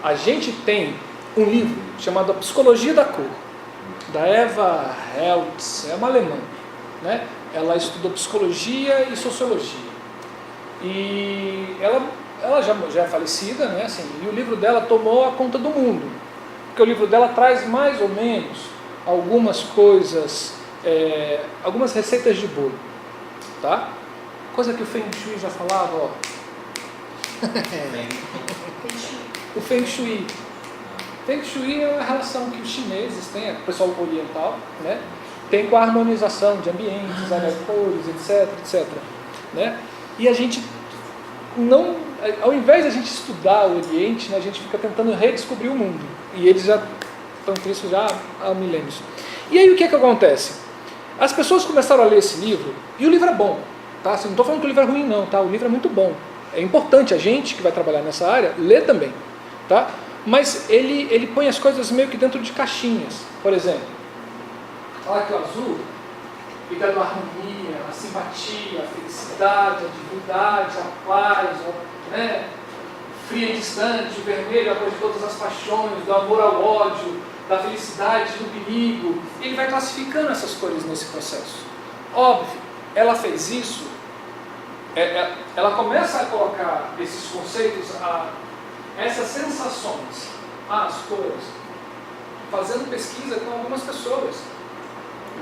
A gente tem um livro chamado A Psicologia da Cor, da Eva Heltz, é uma alemã, né? Ela estudou psicologia e sociologia. E ela já é falecida, né? Assim, e o livro dela tomou a conta do mundo. Porque o livro dela traz mais ou menos algumas coisas, algumas receitas de bolo, tá? Coisa que o Feng Shui já falava, ó. O Feng Shui. Feng Shui é a relação que os chineses têm, o pessoal oriental, né, tem com a harmonização de ambientes, cores, etc. Né? E a gente não, ao invés de a gente estudar o Oriente, né, a gente fica tentando redescobrir o mundo. E eles já estão com isso já há milênios. E aí o que acontece? As pessoas começaram a ler esse livro, e o livro é bom, tá? Assim, não estou falando que o livro é ruim não, tá? O livro é muito bom. É importante a gente que vai trabalhar nessa área ler também, tá? Mas ele põe as coisas meio que dentro de caixinhas. Por exemplo, fala que o azul ligado à harmonia, à simpatia, à felicidade, à divindade, à paz, né? Frio e distante, o vermelho, a cor de todas as paixões, do amor ao ódio, da felicidade, do perigo. Ele vai classificando essas cores nesse processo. Óbvio, ela fez isso, ela começa a colocar esses conceitos, essas sensações, as cores, fazendo pesquisa com algumas pessoas,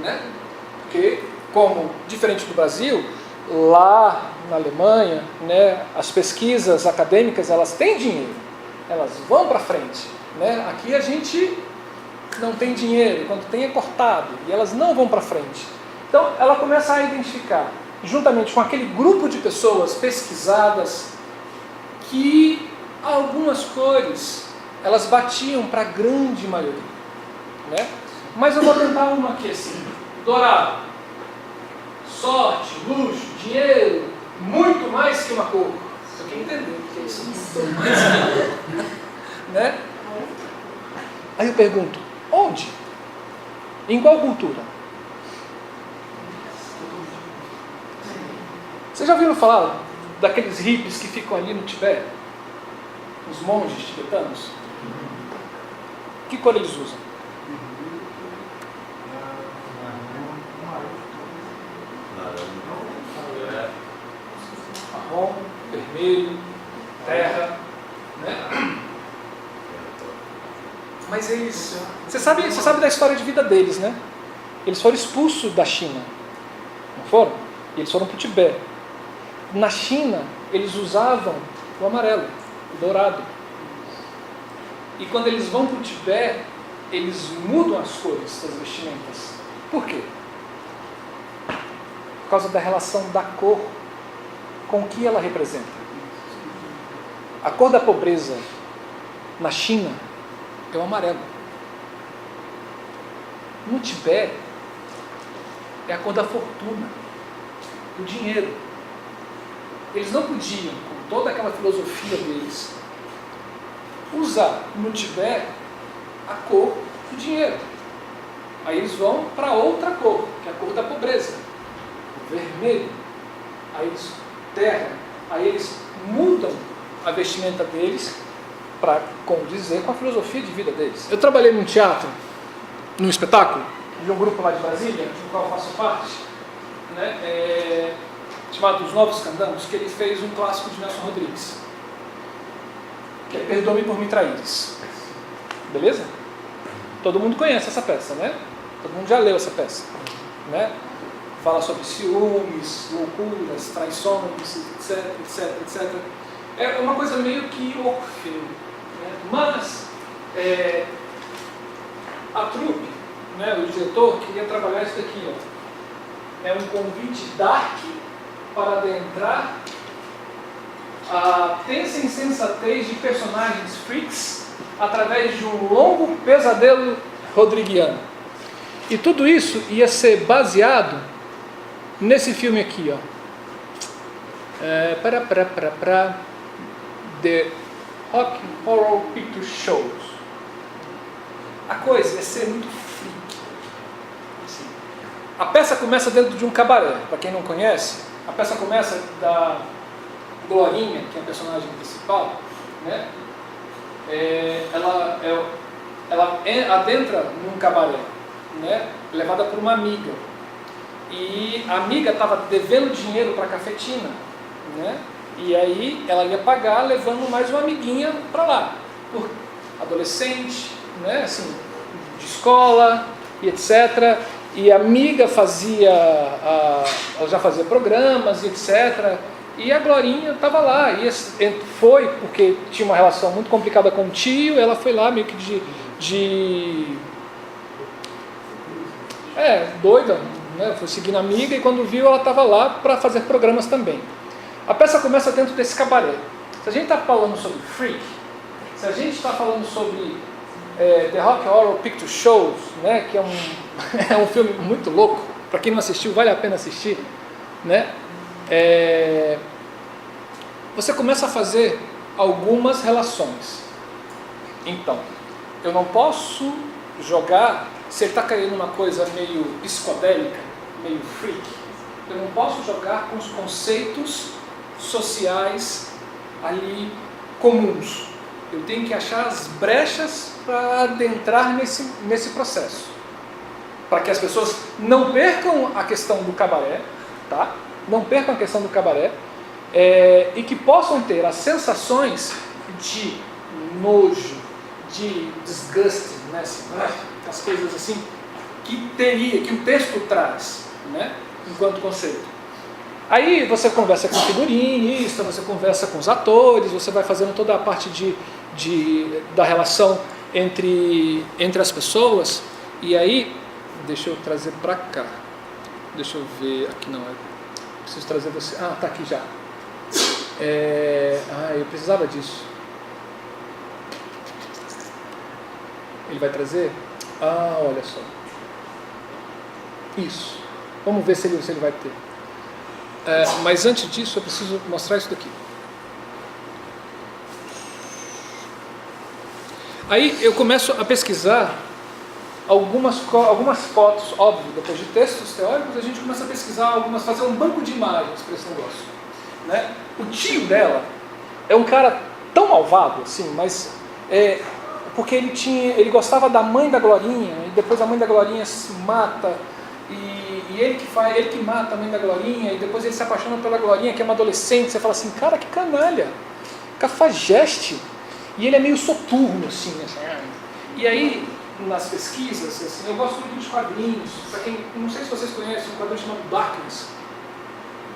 né? Porque, como diferente do Brasil, lá na Alemanha, né, as pesquisas acadêmicas elas têm dinheiro, elas vão para frente, né? Aqui a gente não tem dinheiro, quando tem é cortado e elas não vão para frente. Então ela começa a identificar, juntamente com aquele grupo de pessoas pesquisadas, que algumas cores elas batiam para a grande maioria, né? Mas eu vou tentar uma aqui assim: dourado, sorte, luxo, dinheiro, muito mais que uma cor. Você quer entender o que é isso? Muito mais que uma cor. Né? Aí eu pergunto, onde? Em qual cultura? Vocês já ouviram falar daqueles hippies que ficam ali no Tibete? Os monges tibetanos? Que cor eles usam? Marrom, vermelho, terra, né? Mas eles... Você sabe da história de vida deles, né? Eles foram expulsos da China, não foram? E eles foram para o Tibete. Na China, eles usavam o amarelo, o dourado. E quando eles vão para o Tibete, eles mudam as cores das vestimentas. Por quê? Por causa da relação da cor com o que ela representa. A cor da pobreza na China é o amarelo. No Tibete é a cor da fortuna, do dinheiro. Eles não podiam, com toda aquela filosofia deles, usar no Tibete a cor do dinheiro. Aí eles vão para outra cor, que é a cor da pobreza, o vermelho. Aí eles terra, aí eles mudam a vestimenta deles para condizer com a filosofia de vida deles. Eu trabalhei num teatro, num espetáculo, de um grupo lá de Brasília, do qual eu faço parte, né, chamado Os Novos Candangos, que ele fez um clássico de Nelson Rodrigues, que é Perdoe-me por me traíres. Beleza? Todo mundo conhece essa peça, né? Todo mundo já leu essa peça, né? Fala sobre ciúmes, loucuras, traições, etc, etc, etc. É uma coisa meio que Orfeu, né? Mas a trupe, né, o diretor, queria trabalhar isso daqui, ó. É um convite dark para adentrar a tensa insensatez de personagens freaks através de um longo pesadelo rodriguiano. E tudo isso ia ser baseado nesse filme aqui, ó. The Rock Horror Picture Shows. A coisa ia ser muito freak. Assim. A peça começa dentro de um cabaré. Para quem não conhece, a peça começa da Glorinha, que é a personagem principal, né? Ela adentra num cabaré, né? Levada por uma amiga. E a amiga estava devendo dinheiro para a cafetina, né? E aí ela ia pagar levando mais uma amiguinha para lá, por adolescente, né? Assim, de escola e etc. E a amiga ela já fazia programas e etc. E a Glorinha estava lá, e foi porque tinha uma relação muito complicada com o tio, ela foi lá meio que doida, né? Foi seguindo a amiga e quando viu ela estava lá para fazer programas também. A peça começa dentro desse cabaré. Se a gente está falando sobre freak, se a gente está falando sobre The Rock Horror Picture Shows, né, que é um filme muito louco, para quem não assistiu, vale a pena assistir, né? Você começa a fazer algumas relações. Então, eu não posso jogar, se ele está querendo uma coisa meio psicodélica, meio freak, eu não posso jogar com os conceitos sociais ali comuns. Eu tenho que achar as brechas para adentrar nesse processo, para que as pessoas não percam a questão do cabaré, tá? Não percam a questão do cabaré, e que possam ter as sensações de nojo, de desgaste, né? Assim, as coisas assim que o texto traz, né? Enquanto conceito. Aí você conversa com o figurinista, você conversa com os atores, você vai fazendo toda a parte da relação entre as pessoas. E aí, deixa eu trazer para cá. Deixa eu ver, aqui não, preciso trazer você. Ah, tá aqui já. Eu precisava disso. Ele vai trazer? Ah, olha só. Isso. Vamos ver se ele vai ter. Mas antes disso, eu preciso mostrar isso daqui. Aí eu começo a pesquisar algumas fotos, óbvio, depois de textos teóricos, a gente começa a pesquisar fazer um banco de imagens para esse negócio. Né? O tio dela é um cara tão malvado, assim, mas porque ele gostava da mãe da Glorinha, e depois a mãe da Glorinha se mata, e ele que mata a mãe da Glorinha, e depois ele se apaixona pela Glorinha, que é uma adolescente. Você fala assim, cara, que canalha, cafajeste. E ele é meio soturno, assim, né? E aí, nas pesquisas, assim, eu gosto muito de quadrinhos. Para quem, não sei se vocês conhecem, um quadrinho chamado Darkness.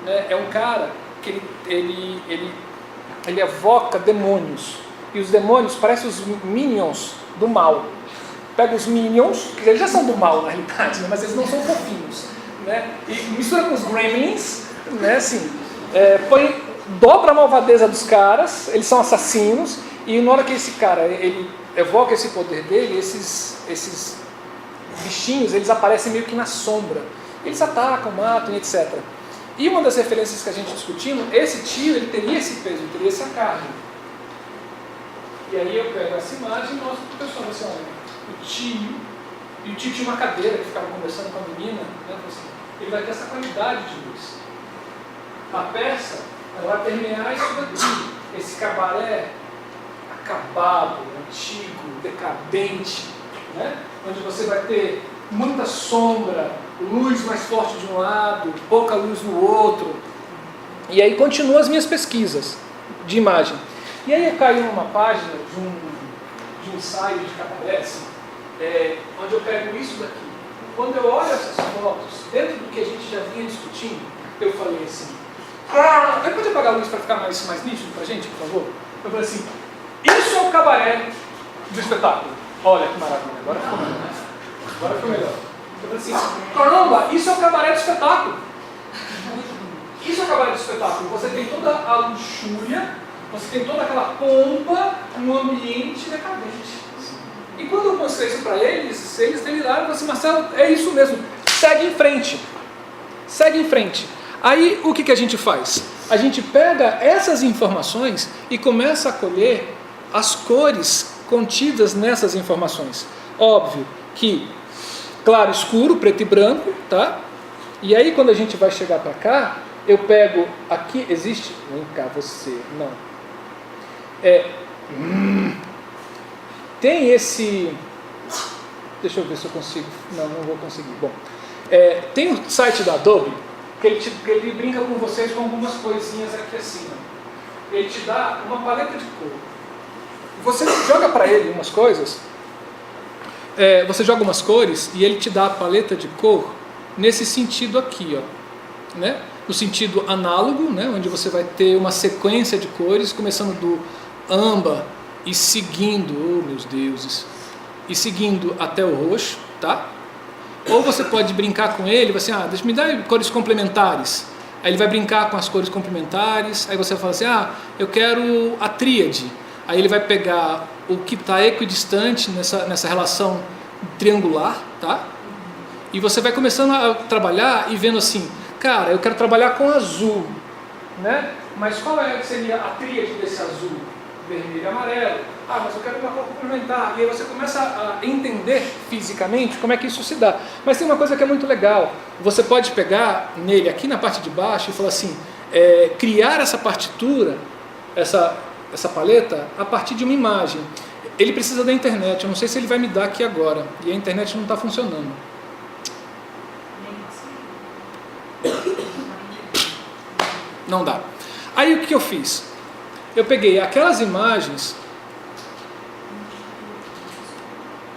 Né? É um cara que ele evoca demônios. E os demônios parecem os minions do mal. Pega os minions, eles já são do mal na realidade, né? Mas eles não são fofinhos. Né? E mistura com os gremlins, né? Assim, dobra a malvadeza dos caras, eles são assassinos. E na hora que esse cara ele evoca esse poder dele, esses bichinhos, eles aparecem meio que na sombra. Eles atacam, matam, etc. E uma das referências que a gente discutindo, esse tio, ele teria esse peso, ele teria essa carga. E aí eu pego essa imagem e mostro para o pessoal, assim, olha, o tio tinha uma cadeira que ficava conversando com a menina, né, assim, ele vai ter essa qualidade de luz. A peça, ela vai permear isso daqui, esse cabaré acabado, antigo, decadente, né? Onde você vai ter muita sombra, luz mais forte de um lado, pouca luz no outro. E aí continuam as minhas pesquisas de imagem. E aí eu caí numa página de um ensaio de cabaré, assim, onde eu pego isso daqui. Quando eu olho essas fotos, dentro do que a gente já vinha discutindo, eu falei assim, pode apagar a luz para ficar mais nítido para a gente, por favor? Eu falei assim, isso é o cabaré do espetáculo. Olha que maravilha, agora ficou melhor. Agora ficou melhor. Eu falei assim, caramba, isso é o cabaré do espetáculo. Isso é o cabaré do espetáculo. Você tem toda a luxúria, você tem toda aquela pompa num ambiente decadente. E quando eu mostrei isso para eles deliraram e falaram assim, Marcelo, é isso mesmo, segue em frente. Segue em frente. Aí o que a gente faz? A gente pega essas informações e começa a colher as cores contidas nessas informações. Óbvio que claro, escuro, preto e branco, tá? E aí quando a gente vai chegar para cá, eu pego, aqui existe, vem cá você, não. Tem esse, deixa eu ver se eu consigo, não vou conseguir. Bom, tem o site da Adobe, que ele brinca com vocês com algumas coisinhas aqui assim, ó. Ele te dá uma paleta de cor. Você joga para ele umas coisas, você joga umas cores e ele te dá a paleta de cor nesse sentido aqui, ó, né? No sentido análogo, né? Onde você vai ter uma sequência de cores, começando do âmbar e seguindo, oh meus deuses, e seguindo até o roxo, tá? Ou você pode brincar com ele, assim, me dá cores complementares. Aí ele vai brincar com as cores complementares, aí você fala assim, eu quero a tríade. Aí ele vai pegar o que está equidistante nessa relação triangular, tá? E você vai começando a trabalhar e vendo assim, cara, eu quero trabalhar com azul, né? Mas qual seria a tríade desse azul? Vermelho e amarelo. Mas eu quero uma cor complementar. E aí você começa a entender fisicamente como é que isso se dá. Mas tem uma coisa que é muito legal. Você pode pegar nele, aqui na parte de baixo, e falar assim, criar essa partitura, essa paleta, a partir de uma imagem. Ele precisa da internet. Eu não sei se ele vai me dar aqui agora. E a internet não está funcionando. Não dá. Aí o que eu fiz? Eu peguei aquelas imagens.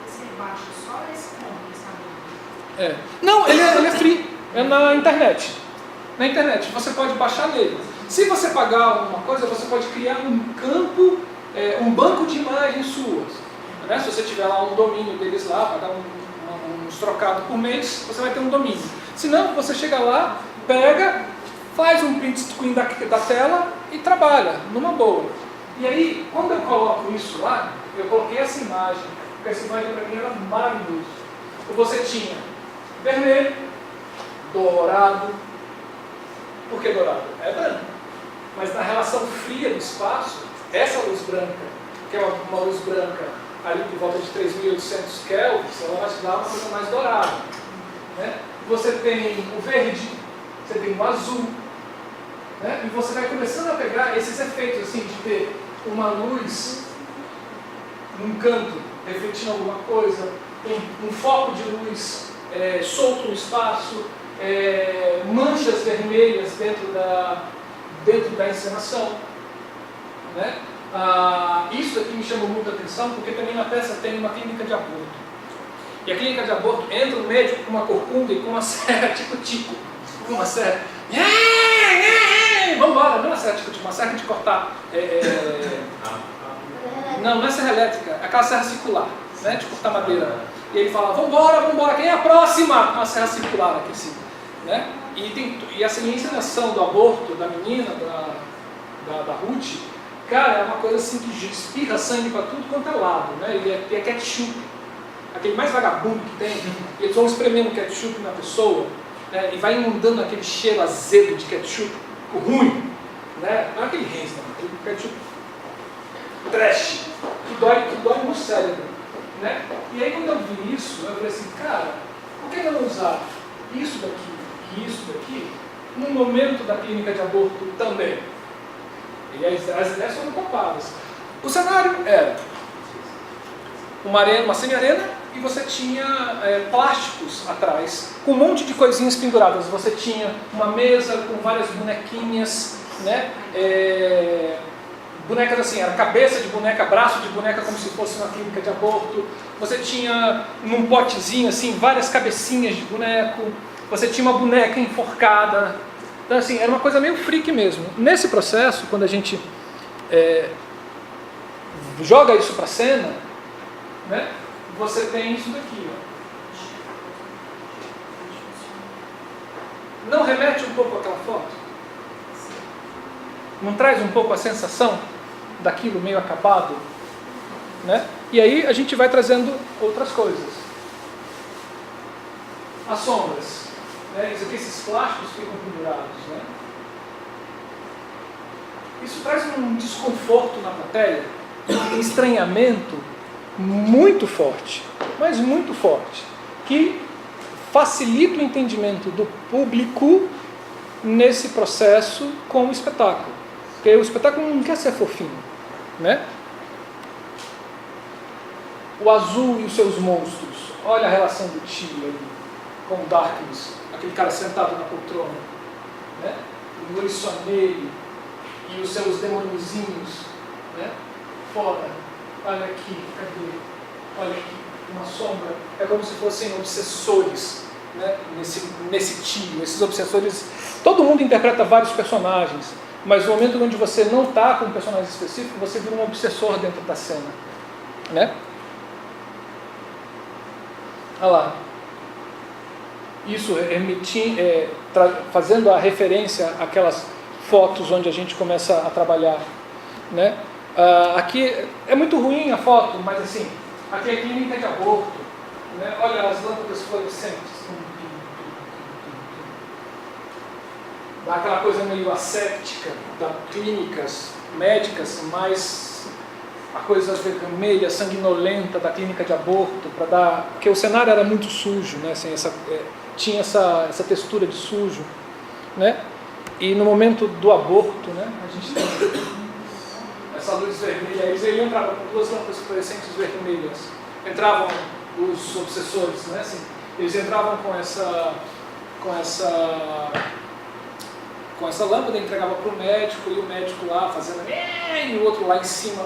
Você baixa só esse ponto, Não, ele é free. É na internet. Na internet. Você pode baixar nele. Se você pagar alguma coisa, você pode criar um campo, um banco de imagens suas. Né? Se você tiver lá um domínio deles lá, pagar uns trocados por mês, você vai ter um domínio. Se não, você chega lá, pega, faz um print screen da tela e trabalha, numa boa. E aí, quando eu coloco isso lá, eu coloquei essa imagem, porque essa imagem para mim era maravilhosa. Você tinha vermelho, dourado, Por que dourada? É branca. Mas na relação fria do espaço, essa luz branca, que é uma luz branca ali por volta de 3.800 kelvins, ela vai te dar uma coisa mais dourada. Né? Você tem o verde, você tem o azul, né? E você vai começando a pegar esses efeitos assim, de ter uma luz num canto refletindo alguma coisa, um foco de luz solto no espaço, manchas vermelhas dentro da encenação. Né? Isso aqui me chamou muita atenção, porque também na peça tem uma clínica de aborto. E a clínica de aborto entra um médico com uma corcunda e com uma serra tico-tico. Uma serra. Vamos embora, não é uma serra tico-tico, uma serra de cortar. Não é serra elétrica, é aquela serra circular, né, de cortar madeira. E ele fala, vamos embora, quem é a próxima? Uma serra circular aqui assim. Né? E essa encenação do aborto da menina, da Ruth, cara, é uma coisa assim que espirra sangue para tudo quanto é lado. Né? Ele é ketchup. Aquele mais vagabundo que tem, e eles vão espremendo ketchup na pessoa, né, e vai inundando aquele cheiro azedo de ketchup, ruim, né? Não é aquele Heinz, não, aquele ketchup trash, que dói no cérebro. Né? E aí quando eu vi isso, eu falei assim, cara, por que eu não usar isso daqui e isso daqui no momento da clínica de aborto também? E as ideias foram comparas. O cenário era uma semi-arena, e você tinha plásticos atrás, com um monte de coisinhas penduradas. Você tinha uma mesa com várias bonequinhas, né? Bonecas assim, era cabeça de boneca, braço de boneca, como se fosse uma clínica de aborto. Você tinha, num potezinho assim, várias cabecinhas de boneco. Você tinha uma boneca enforcada. Então assim, era uma coisa meio freak mesmo. Nesse processo, quando a gente joga isso para a cena, né? Você tem isso daqui, ó. Não remete um pouco àquela foto? Não traz um pouco a sensação daquilo meio acabado? Né? E aí a gente vai trazendo outras coisas. As sombras. Né? Isso aqui, esses plásticos ficam pendurados. Né? Isso traz um desconforto na plateia, um estranhamento muito forte, mas muito forte, que facilita o entendimento do público nesse processo com o espetáculo. Porque o espetáculo não quer ser fofinho, né? O azul e os seus monstros. Olha a relação do tio ali com o Darkness, aquele cara sentado na poltrona, né? O olho só nele e os seus demôniozinhos, né? Fora. Olha aqui, cadê? Olha aqui, uma sombra. É como se fossem obsessores, né? nesse tio. Esses obsessores, todo mundo interpreta vários personagens, mas no momento onde você não está com um personagem específico, você vira um obsessor dentro da cena. Né? Olha lá. Isso fazendo a referência àquelas fotos onde a gente começa a trabalhar. Né? Aqui é muito ruim a foto, mas assim, aqui é clínica de aborto, né? Olha as lâmpadas fluorescentes, dá aquela coisa meio asséptica das clínicas médicas, mais a coisa vermelha, sanguinolenta da clínica de aborto, para dar, porque o cenário era muito sujo, né? Assim, tinha essa textura de sujo, né? E no momento do aborto, né? A gente tem essa luz vermelha, eles entravam com duas lâmpadas fluorescentes vermelhas, entravam os obsessores, né? Assim, eles entravam com essa lâmpada, entregava para o médico, e o médico lá fazendo e o outro lá em cima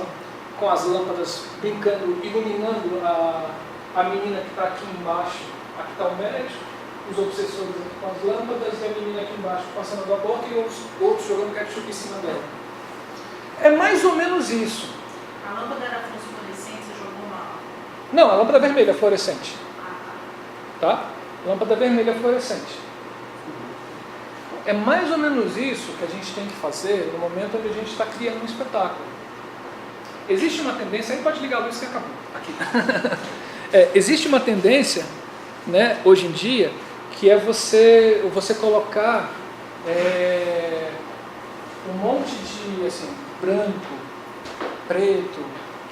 com as lâmpadas brincando, iluminando a menina que está aqui embaixo. Aqui está o médico, os obsessores aqui com as lâmpadas, e a menina aqui embaixo passando do aborto e os outros jogando ketchup em cima dela. É mais ou menos isso. A lâmpada era fluorescente, você jogou uma... Não, a lâmpada vermelha fluorescente. Tá? Lâmpada vermelha fluorescente. É mais ou menos isso que a gente tem que fazer no momento onde a gente está criando um espetáculo. Existe uma tendência, aí pode ligar a luz que acabou. Aqui. Existe uma tendência, né, hoje em dia, que é você colocar um monte de assim, branco, preto,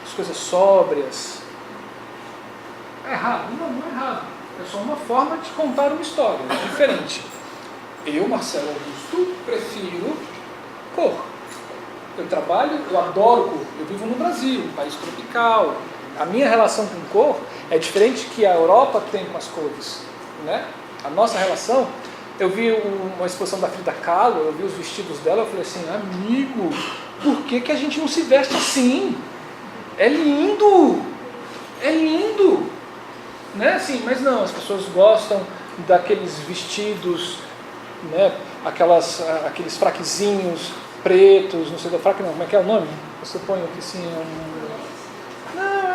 as coisas sóbrias. É errado? Não, não é errado. É só uma forma de contar uma história, diferente. Eu, Marcelo Augusto, prefiro cor. Eu adoro cor. Eu vivo no Brasil, um país tropical. A minha relação com cor é diferente que a Europa tem com as cores, né? A nossa relação, eu vi uma exposição da Frida Kahlo, eu vi os vestidos dela, eu falei assim, amigo, por que a gente não se veste assim? É lindo! É lindo! Né? Assim, mas não, as pessoas gostam daqueles vestidos, né? Aqueles fraquezinhos pretos, não sei do fraque não, como é que é o nome? Você põe aqui assim,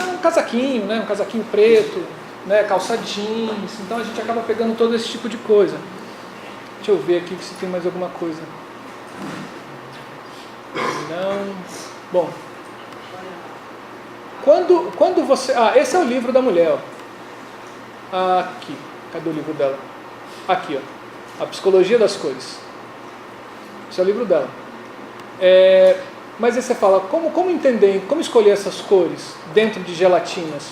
um casaquinho, né? Um casaquinho preto, né? Calça jeans, então a gente acaba pegando todo esse tipo de coisa. Deixa eu ver aqui se tem mais alguma coisa. Não. Bom. Quando você... esse é o livro da mulher, ó. Aqui. Cadê o livro dela? Aqui, ó. A Psicologia das Cores. Esse é o livro dela. Mas aí você fala, como entender, como escolher essas cores dentro de gelatinas?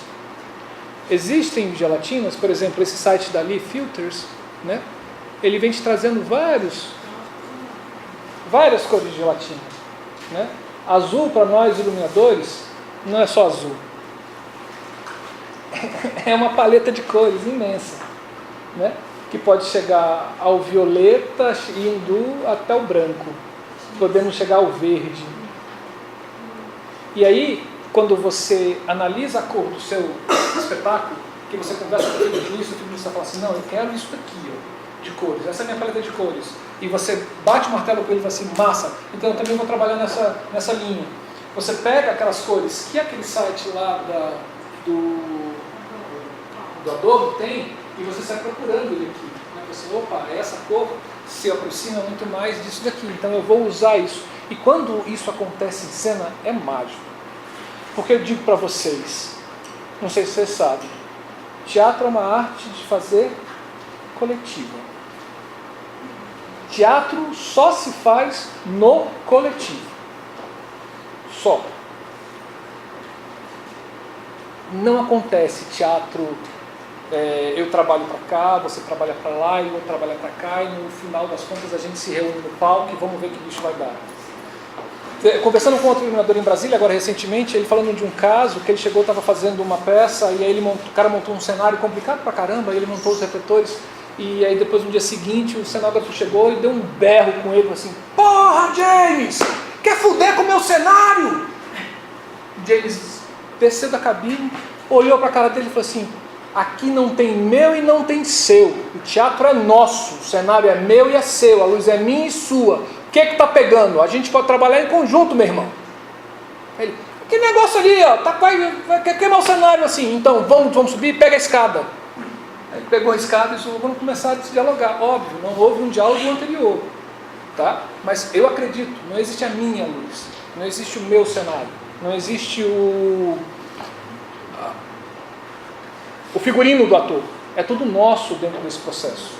Existem gelatinas, por exemplo, esse site da Lee Filters, né? Ele vem te trazendo várias cores de gelatina, né? Azul, para nós iluminadores, não é só azul. É uma paleta de cores imensa, né? Que pode chegar ao violeta, indo até o branco, podendo chegar ao verde. E aí, quando você analisa a cor do seu espetáculo, que você conversa com o figurinista, o figurinista fala assim, não, eu quero isso daqui, ó, de cores, essa é a minha paleta de cores. E você bate o martelo com ele e fala assim, massa, então eu também vou trabalhar nessa linha. Você pega aquelas cores que aquele site lá do Adobe tem, e você sai procurando ele aqui. Né? Você, opa, essa cor se aproxima muito mais disso daqui, então eu vou usar isso. E quando isso acontece em cena, é mágico. Porque eu digo para vocês, não sei se vocês sabem, teatro é uma arte de fazer coletiva. Teatro só se faz no coletivo. Só. Não acontece teatro, eu trabalho para cá, você trabalha para lá, eu trabalho para cá, e no final das contas a gente se reúne no palco e vamos ver que bicho vai dar. Conversando com outro iluminador em Brasília, agora recentemente, ele falando de um caso que ele chegou, estava fazendo uma peça, e aí o cara montou um cenário complicado pra caramba, ele montou os refletores, e aí depois no dia seguinte o cenógrafo chegou e deu um berro com ele, assim, porra, James, quer fuder com o meu cenário? James desceu da cabine, olhou pra cara dele e falou assim, aqui não tem meu e não tem seu, o teatro é nosso, o cenário é meu e é seu, a luz é minha e sua, o que está pegando? A gente pode trabalhar em conjunto, meu irmão. Ele, que negócio ali, ó, quer queimar o cenário assim, então vamos subir, pega a escada. Aí ele pegou a escada e vamos começar a se dialogar. Óbvio, não houve um diálogo anterior, tá? Mas eu acredito, não existe a minha luz, não existe o meu cenário, não existe o figurino do ator, é tudo nosso dentro desse processo.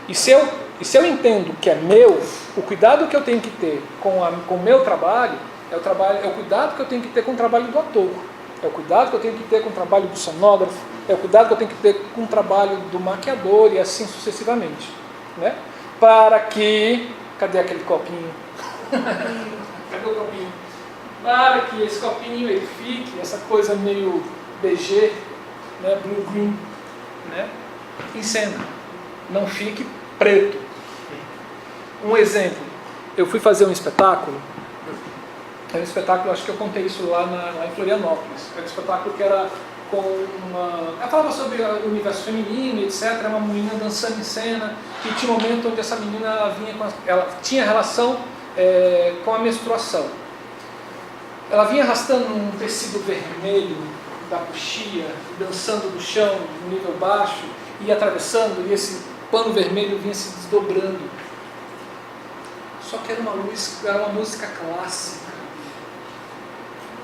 E se eu entendo que é meu, o cuidado que eu tenho que ter com o meu trabalho, é o cuidado que eu tenho que ter com o trabalho do ator, é o cuidado que eu tenho que ter com o trabalho do cenógrafo, é o cuidado que eu tenho que ter com o trabalho do maquiador e assim sucessivamente, né? Para que... Cadê aquele copinho? Cadê o copinho? Para que esse copinho ele fique, essa coisa meio BG, né? Blue green, né? Em cena, não fique preto. Um exemplo, eu fui fazer um espetáculo, acho que eu contei isso lá em Florianópolis, era um espetáculo que era com ela falava sobre o universo feminino, etc, era uma menina dançando em cena, e tinha um momento onde essa menina ela tinha relação com a menstruação. Ela vinha arrastando um tecido vermelho da coxia, dançando do chão, no nível baixo, e atravessando, e esse pano vermelho vinha se desdobrando. Só que era uma música clássica,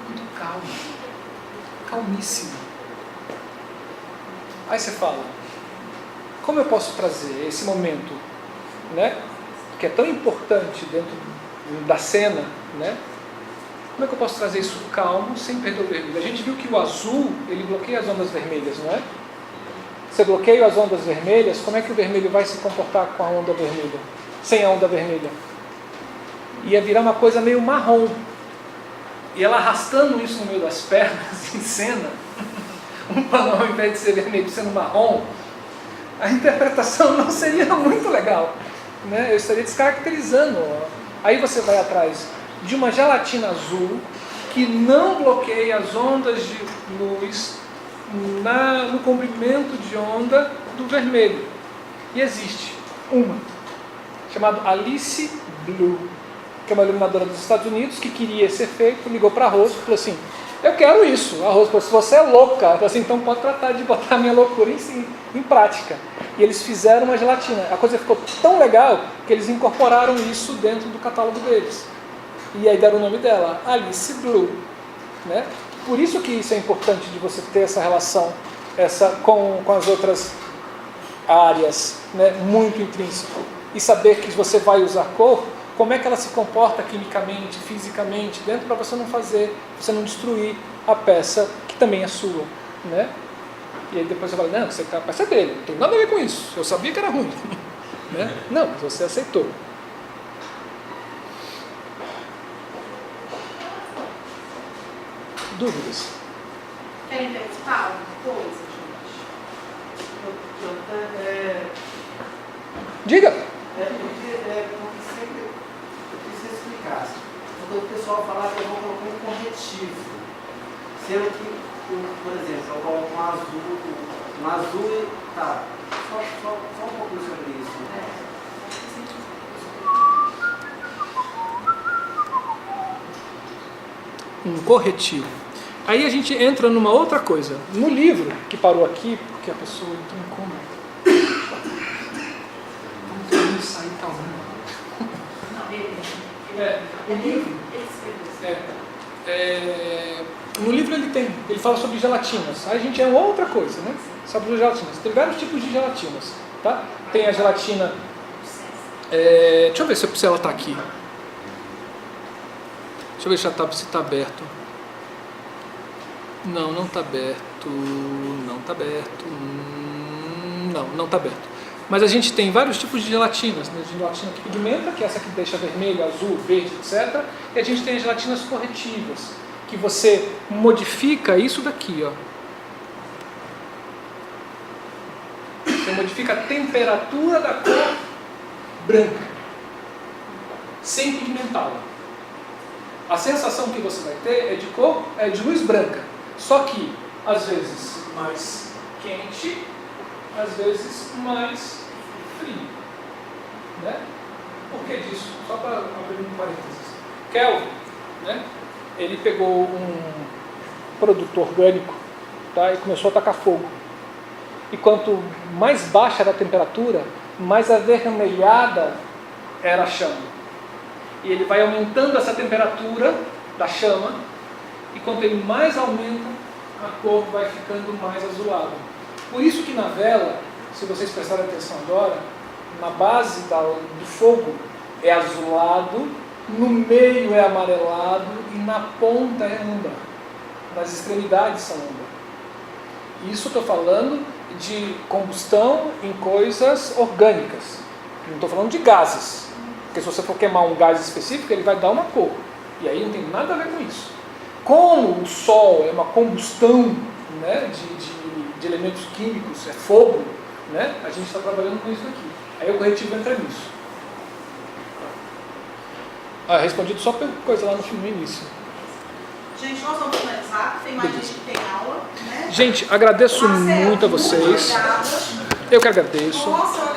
muito calma, calmíssima. Aí você fala, como eu posso trazer esse momento, né, que é tão importante dentro da cena, né? Como é que eu posso trazer isso calmo sem perder o vermelho? A gente viu que o azul, ele bloqueia as ondas vermelhas, não é? Você bloqueia as ondas vermelhas, como é que o vermelho vai se comportar com a onda vermelha? Sem a onda vermelha? Ia virar uma coisa meio marrom. E ela arrastando isso no meio das pernas, em cena, um pano ao invés de ser vermelho sendo marrom, a interpretação não seria muito legal, né? Eu estaria descaracterizando. Aí você vai atrás de uma gelatina azul que não bloqueia as ondas de luz no comprimento de onda do vermelho. E existe uma, chamada Alice Blue, que é uma iluminadora dos Estados Unidos, que queria esse efeito, ligou para a Rose e falou assim, eu quero isso. A Rose falou, se você é louca, ela falou assim, então pode tratar de botar a minha loucura em prática. E eles fizeram uma gelatina. A coisa ficou tão legal que eles incorporaram isso dentro do catálogo deles. E aí deram o nome dela, Alice Blue. Né? Por isso que isso é importante de você ter essa relação com as outras áreas, né? Muito intrínseco. E saber que você vai usar cor, como é que ela se comporta quimicamente, fisicamente, dentro para você não destruir a peça que também é sua. Né? E aí depois você fala, não, a peça é dele, não tem nada a ver com isso, eu sabia que era ruim. Né? Não, mas você aceitou. Dúvidas? Querem participar de alguma coisa, gente? Diga! Eu queria que você explicasse. Quando o pessoal falar que eu vou colocar um corretivo, sendo que, por exemplo, eu coloco um azul e tá. Só um pouquinho sobre isso. Um corretivo. Aí a gente entra numa outra coisa. No livro, que parou aqui, porque a pessoa entrou em coma. Vamos querendo sair calmo. No livro ele fala sobre gelatinas. Aí a gente é outra coisa, né? Sobre gelatinas. Tem vários tipos de gelatinas. Tá? Tem a gelatina. Deixa eu ver se ela está aqui. Deixa eu ver se está aberto. Não está aberto. Não está aberto. Não está aberto. Mas a gente tem vários tipos de gelatinas. Né? Gelatina que pigmenta, que é essa que deixa vermelho, azul, verde, etc. E a gente tem as gelatinas corretivas, que você modifica isso daqui. Ó. Você modifica a temperatura da cor branca, sem pigmentá-la. A sensação que você vai ter é de luz branca, só que às vezes mais quente, às vezes mais frio. Né? Por que disso? Só para abrir um parênteses. Kelvin, né? Ele pegou um produto orgânico, tá? E começou a tacar fogo. E quanto mais baixa era a temperatura, mais avermelhada era a chama. E ele vai aumentando essa temperatura da chama, e quanto ele mais aumenta, a cor vai ficando mais azulada. Por isso que na vela, se vocês prestarem atenção agora, na base do fogo é azulado, no meio é amarelado e na ponta é âmbar. Nas extremidades são âmbar. Isso eu estou falando de combustão em coisas orgânicas. Não estou falando de gases. Porque se você for queimar um gás específico, ele vai dar uma cor. E aí não tem nada a ver com isso. Como o Sol é uma combustão, né, de elementos químicos, é fogo, né, a gente está trabalhando com isso aqui. Aí o corretivo entra nisso. Respondido só pela coisa lá no início. Gente, nós vamos finalizar, tem mais gente que tem aula, né? Gente, agradeço Marcelo, muito a vocês. Muito obrigada. Eu que agradeço. Nossa,